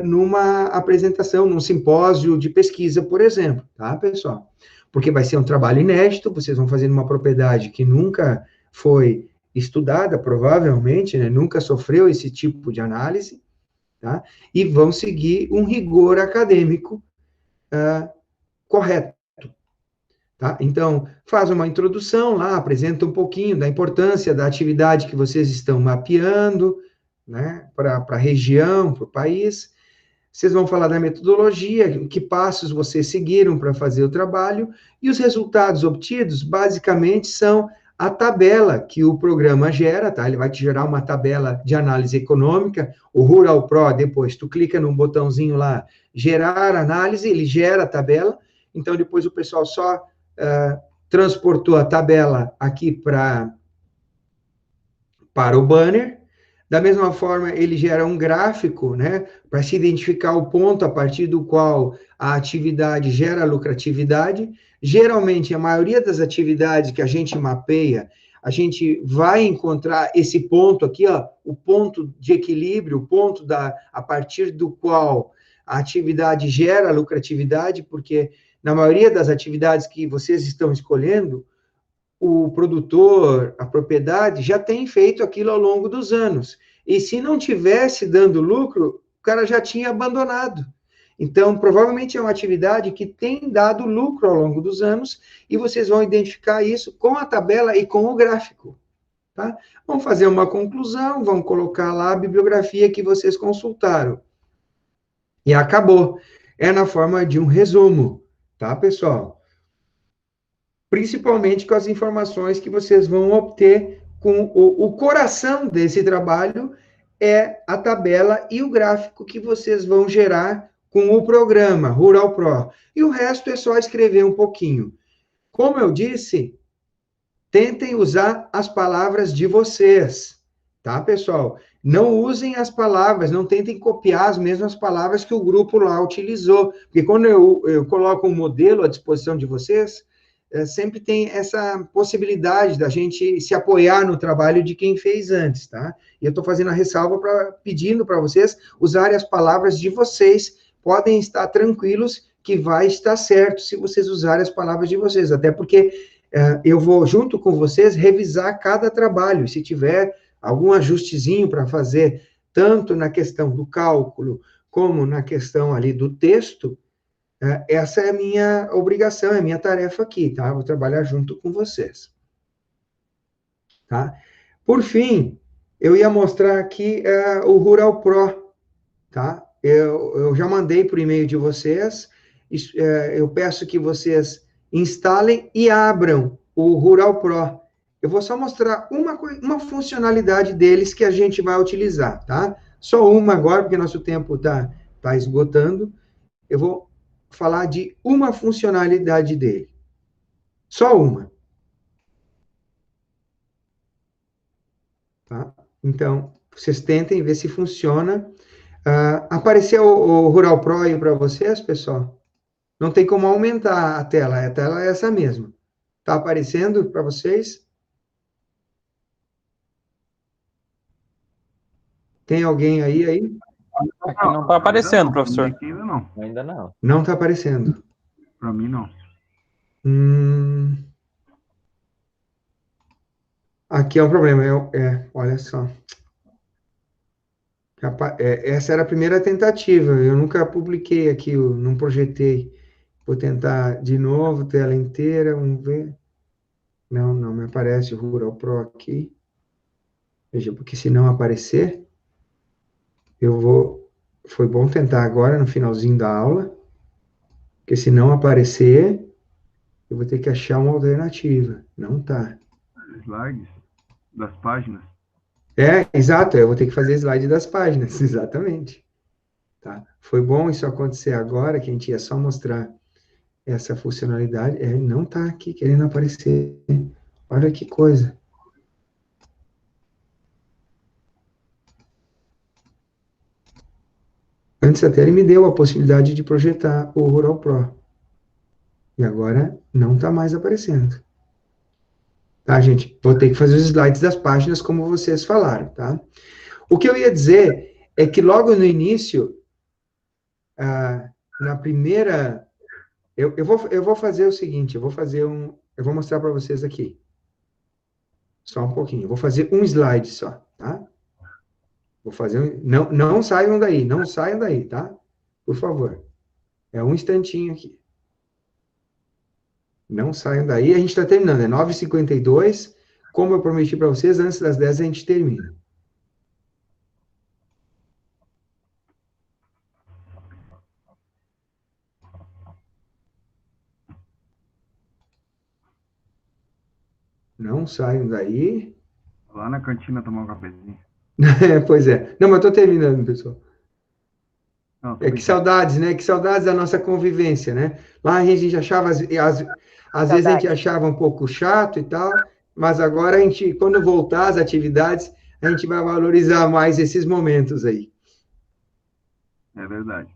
numa apresentação, num simpósio de pesquisa, por exemplo, tá, pessoal? Porque vai ser um trabalho inédito, vocês vão fazer numa propriedade que nunca foi estudada, provavelmente, né, nunca sofreu esse tipo de análise, tá? E vão seguir um rigor acadêmico correto. Tá? Então, faz uma introdução lá, apresenta um pouquinho da importância da atividade que vocês estão mapeando, né, para a região, para o país. Vocês vão falar da metodologia, que passos vocês seguiram para fazer o trabalho, e os resultados obtidos, basicamente, são a tabela que o programa gera, tá? Ele vai te gerar uma tabela de análise econômica, o Rural Pro, depois tu clica no botãozinho lá, gerar análise, ele gera a tabela, então depois o pessoal só transportou a tabela aqui para o banner. Da mesma forma, ele gera um gráfico, né, para se identificar o ponto a partir do qual a atividade gera lucratividade. Geralmente, a maioria das atividades que a gente mapeia, a gente vai encontrar esse ponto aqui, ó, o ponto de equilíbrio, o ponto a partir do qual a atividade gera lucratividade, porque na maioria das atividades que vocês estão escolhendo, o produtor, a propriedade, já tem feito aquilo ao longo dos anos. E se não tivesse dando lucro, o cara já tinha abandonado. Então, provavelmente é uma atividade que tem dado lucro ao longo dos anos, e vocês vão identificar isso com a tabela e com o gráfico, tá? Vamos fazer uma conclusão, vamos colocar lá a bibliografia que vocês consultaram. E acabou. É na forma de um resumo, tá, pessoal? Principalmente com as informações que vocês vão obter com o coração desse trabalho é a tabela e o gráfico que vocês vão gerar com o programa Rural Pro. E o resto é só escrever um pouquinho. Como eu disse, tentem usar as palavras de vocês, tá, pessoal? Não usem as palavras, não tentem copiar as mesmas palavras que o grupo lá utilizou, porque quando eu coloco um modelo à disposição de vocês, sempre tem essa possibilidade da gente se apoiar no trabalho de quem fez antes, tá? E eu estou fazendo a ressalva pedindo para vocês usarem as palavras de vocês, podem estar tranquilos que vai estar certo se vocês usarem as palavras de vocês, até porque eu vou, junto com vocês, revisar cada trabalho, se tiver algum ajustezinho para fazer, tanto na questão do cálculo, como na questão ali do texto, essa é a minha obrigação, é a minha tarefa aqui, tá? Vou trabalhar junto com vocês. Tá? Por fim, eu ia mostrar aqui o Rural Pro, tá? Eu já mandei por e-mail de vocês, eu peço que vocês instalem e abram o Rural Pro. Eu vou só mostrar uma funcionalidade deles que a gente vai utilizar, tá? Só uma agora, porque nosso tempo tá esgotando. Eu vou falar de uma funcionalidade dele. Só uma. Tá? Então, vocês tentem ver se funciona. Apareceu o Rural Pro aí para vocês, pessoal? Não tem como aumentar a tela é essa mesma. Tá aparecendo para vocês? Tem alguém aí? Aqui não está aparecendo, professor. Ainda não. Ainda não. Não está aparecendo. Para mim, não. Aqui é um problema. Olha só. Essa era a primeira tentativa. Eu nunca publiquei aqui, eu não projetei. Vou tentar de novo, tela inteira, vamos ver. Não me aparece o Rural Pro aqui. Veja, porque se não aparecer, foi bom tentar agora, no finalzinho da aula, porque se não aparecer, eu vou ter que achar uma alternativa. Não tá. Slides das páginas. Exato, eu vou ter que fazer slide das páginas, exatamente. Tá? Foi bom isso acontecer agora, que a gente ia só mostrar essa funcionalidade. Não tá aqui querendo aparecer. Olha que coisa. Antes até ele me deu a possibilidade de projetar o Rural Pro. E agora não está mais aparecendo. Tá, gente? Vou ter que fazer os slides das páginas como vocês falaram, tá? O que eu ia dizer é que logo no início, na primeira... Eu vou fazer o seguinte, eu vou mostrar para vocês aqui. Só um pouquinho. Eu vou fazer um slide só, tá? Vou fazer não saiam daí, tá? Por favor. É um instantinho aqui. Não saiam daí, a gente está terminando. É 9h52. Como eu prometi para vocês, antes das 10 a gente termina. Não saiam daí. Lá na cantina tomar um cafezinho. Pois é. Não, mas estou terminando, pessoal. Não, Que saudades, né? Que saudades da nossa convivência, né? Lá a gente achava, às vezes a gente achava um pouco chato e tal, mas agora a gente, quando voltar às atividades, a gente vai valorizar mais esses momentos aí. É verdade.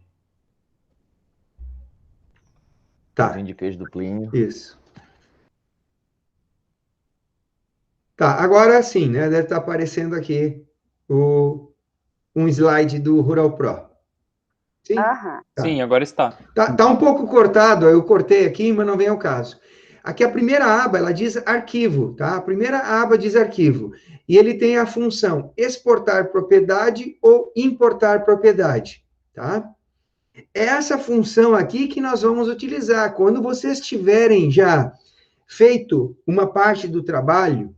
Tá. Pãozinho de queijo do Plínio. Isso. Tá, agora sim, né? Deve estar aparecendo aqui um slide do Rural Pro. Sim? Aham. Tá. Sim, agora está. Tá um pouco cortado, eu cortei aqui, mas não vem ao caso. Aqui a primeira aba, ela diz arquivo, tá? A primeira aba diz arquivo. E ele tem a função exportar propriedade ou importar propriedade, tá? É essa função aqui que nós vamos utilizar. Quando vocês tiverem já feito uma parte do trabalho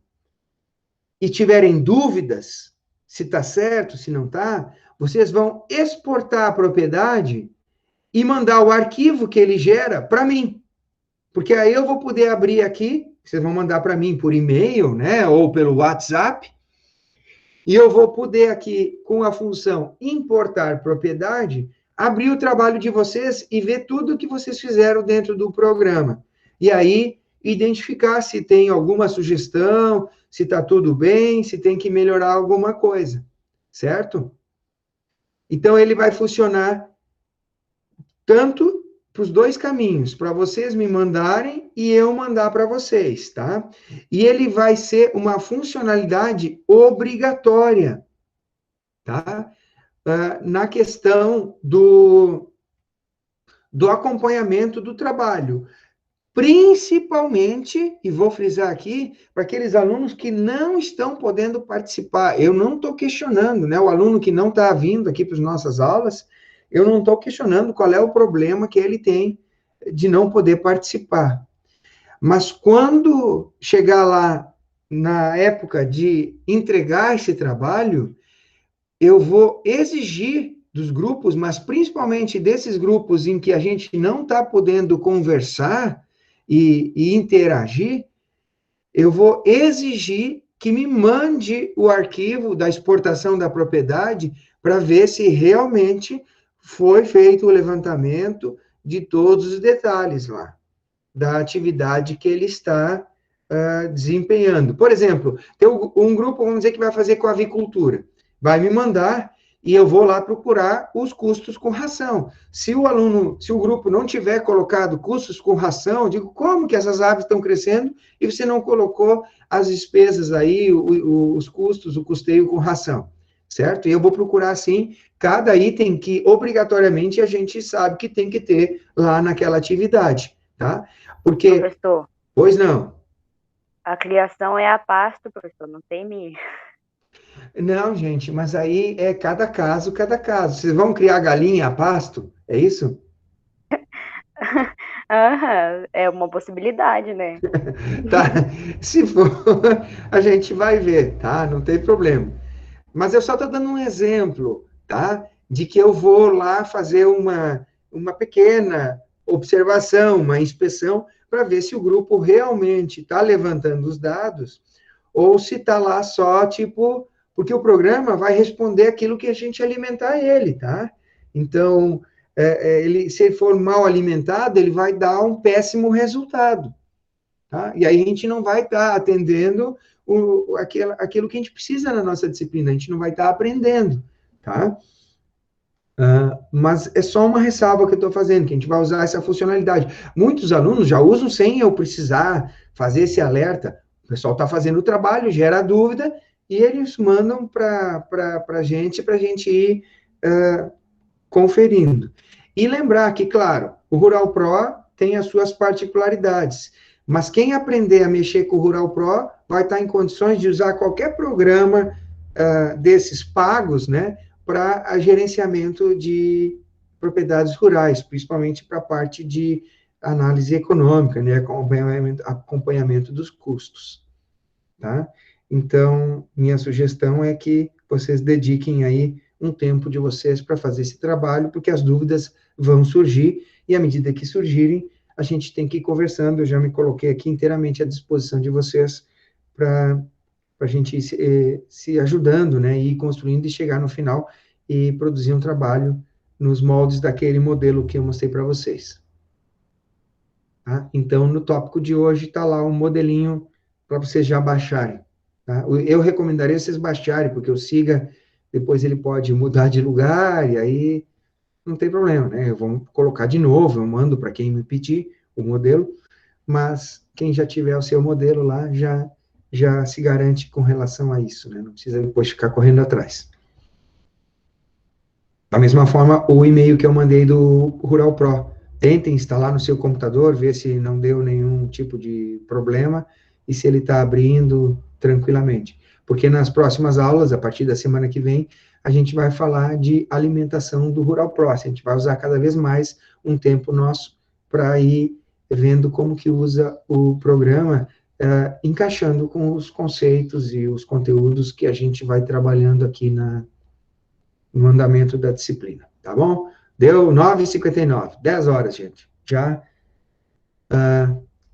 e tiverem dúvidas, se está certo, se não está, vocês vão exportar a propriedade e mandar o arquivo que ele gera para mim. Porque aí eu vou poder abrir aqui, vocês vão mandar para mim por e-mail, né, ou pelo WhatsApp, e eu vou poder aqui, com a função importar propriedade, abrir o trabalho de vocês e ver tudo que vocês fizeram dentro do programa. E aí, identificar se tem alguma sugestão, se está tudo bem, se tem que melhorar alguma coisa, certo? Então, ele vai funcionar tanto para os dois caminhos, para vocês me mandarem e eu mandar para vocês, tá? E ele vai ser uma funcionalidade obrigatória, tá? Na questão do acompanhamento do trabalho. Principalmente, e vou frisar aqui, para aqueles alunos que não estão podendo participar. Eu não estou questionando, né? O aluno que não está vindo aqui para as nossas aulas, eu não estou questionando qual é o problema que ele tem de não poder participar. Mas quando chegar lá, na época de entregar esse trabalho, eu vou exigir dos grupos, mas principalmente desses grupos em que a gente não está podendo conversar e interagir, eu vou exigir que me mande o arquivo da exportação da propriedade para ver se realmente foi feito o levantamento de todos os detalhes lá, da atividade que ele está desempenhando. Por exemplo, tem um grupo, vamos dizer, que vai fazer com a avicultura. Vai me mandar e eu vou lá procurar os custos com ração. Se o grupo não tiver colocado custos com ração, eu digo, como que essas aves estão crescendo e você não colocou as despesas aí, os custos, o custeio com ração, certo? E eu vou procurar, assim, cada item que, obrigatoriamente, a gente sabe que tem que ter lá naquela atividade, tá? Porque... Professor. Pois não. A criação é a pasto, professor, não tem milho. Não, gente, mas aí é cada caso, cada caso. Vocês vão criar galinha a pasto? É isso? É uma possibilidade, né? Tá. Se for, a gente vai ver, tá? Não tem problema. Mas eu só estou dando um exemplo, tá? De que eu vou lá fazer uma pequena observação, uma inspeção, para ver se o grupo realmente está levantando os dados, ou se está lá só, tipo... Porque o programa vai responder aquilo que a gente alimentar ele, tá? Então, se ele for mal alimentado, ele vai dar um péssimo resultado, tá? E aí a gente não vai estar atendendo aquilo que a gente precisa na nossa disciplina, a gente não vai estar aprendendo, tá? Mas é só uma ressalva que eu estou fazendo, que a gente vai usar essa funcionalidade. Muitos alunos já usam sem eu precisar fazer esse alerta. O pessoal está fazendo o trabalho, gera dúvida, e eles mandam para a gente ir conferindo. E lembrar que, claro, o Rural Pro tem as suas particularidades, mas quem aprender a mexer com o Rural Pro vai estar em condições de usar qualquer programa desses pagos, né, para gerenciamento de propriedades rurais, principalmente para a parte de análise econômica, né, acompanhamento dos custos, tá? Então, minha sugestão é que vocês dediquem aí um tempo de vocês para fazer esse trabalho, porque as dúvidas vão surgir, e à medida que surgirem, a gente tem que ir conversando. Eu já me coloquei aqui inteiramente à disposição de vocês para a gente ir se ajudando, né, e ir construindo e chegar no final e produzir um trabalho nos moldes daquele modelo que eu mostrei para vocês. Tá? Então, no tópico de hoje está lá um modelinho para vocês já baixarem. Tá? Eu recomendaria vocês baixarem, porque o Siga, depois ele pode mudar de lugar, e aí não tem problema, né? Vamos colocar de novo, eu mando para quem me pedir o modelo, mas quem já tiver o seu modelo lá, já se garante com relação a isso, né? Não precisa depois ficar correndo atrás. Da mesma forma, o e-mail que eu mandei do Rural Pro, tentem instalar no seu computador, ver se não deu nenhum tipo de problema, e se ele está abrindo tranquilamente. Porque nas próximas aulas, a partir da semana que vem, a gente vai falar de alimentação do rural próximo. A gente vai usar cada vez mais um tempo nosso para ir vendo como que usa o programa, encaixando com os conceitos e os conteúdos que a gente vai trabalhando aqui no andamento da disciplina, tá bom? Deu 9h59, 10 horas, gente. Já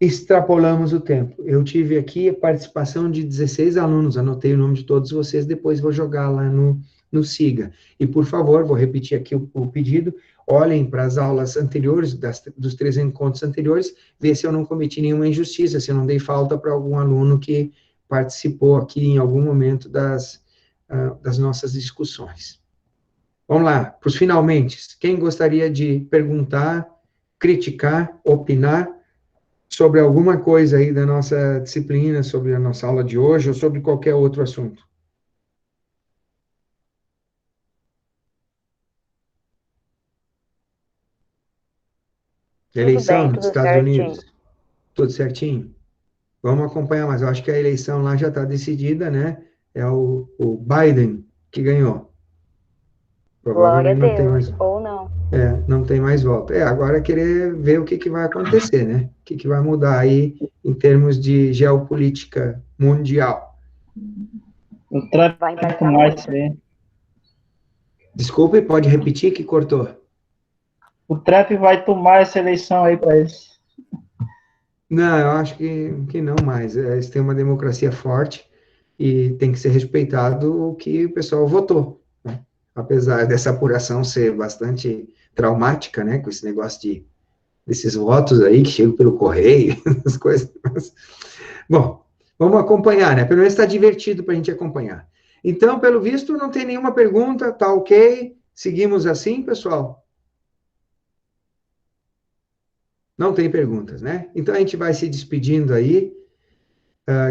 extrapolamos o tempo. Eu tive aqui a participação de 16 alunos, anotei o nome de todos vocês, depois vou jogar lá no SIGA. E, por favor, vou repetir aqui o pedido, olhem para as aulas anteriores, dos 3 encontros anteriores, ver se eu não cometi nenhuma injustiça, se eu não dei falta para algum aluno que participou aqui em algum momento das nossas discussões. Vamos lá, para os finalmente. Quem gostaria de perguntar, criticar, opinar sobre alguma coisa aí da nossa disciplina, sobre a nossa aula de hoje, ou sobre qualquer outro assunto? Eleição bem, nos tudo Estados certinho. Unidos? Tudo certinho? Vamos acompanhar, mas eu acho que a eleição lá já está decidida, né? É o Biden que ganhou. Glória a Provavelmente não tem mais... Deus, ou não. não tem mais volta. Agora é querer ver o que vai acontecer, né? O que vai mudar aí em termos de geopolítica mundial. O Trump Vai impactar tomar muito. isso aí. Desculpe, pode repetir que cortou? O Trump vai tomar essa eleição aí para eles. Não, eu acho que não mais. Eles têm uma democracia forte e tem que ser respeitado o que o pessoal votou, né? Apesar dessa apuração ser bastante traumática, né? Com esse negócio desses votos aí que chegam pelo correio, as coisas. Bom, vamos acompanhar, né? Pelo menos está divertido para a gente acompanhar. Então, pelo visto, não tem nenhuma pergunta, tá ok? Seguimos assim, pessoal? Não tem perguntas, né? Então, a gente vai se despedindo aí.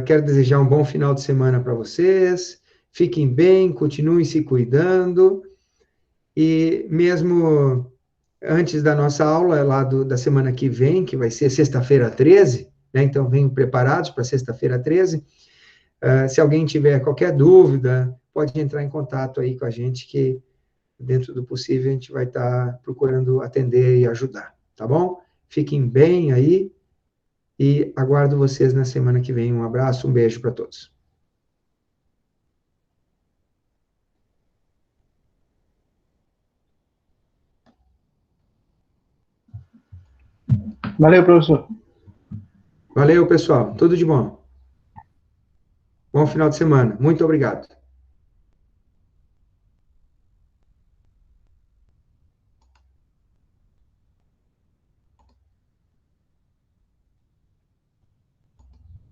Quero desejar um bom final de semana para vocês. Fiquem bem, continuem se cuidando. E mesmo antes da nossa aula, lá da semana que vem, que vai ser sexta-feira 13, né? Então, venham preparados para sexta-feira 13. Se alguém tiver qualquer dúvida, pode entrar em contato aí com a gente, que dentro do possível a gente vai estar procurando atender e ajudar, tá bom? Fiquem bem aí e aguardo vocês na semana que vem. Um abraço, um beijo para todos. Valeu, professor. Valeu, pessoal. Tudo de bom. Bom final de semana. Muito obrigado.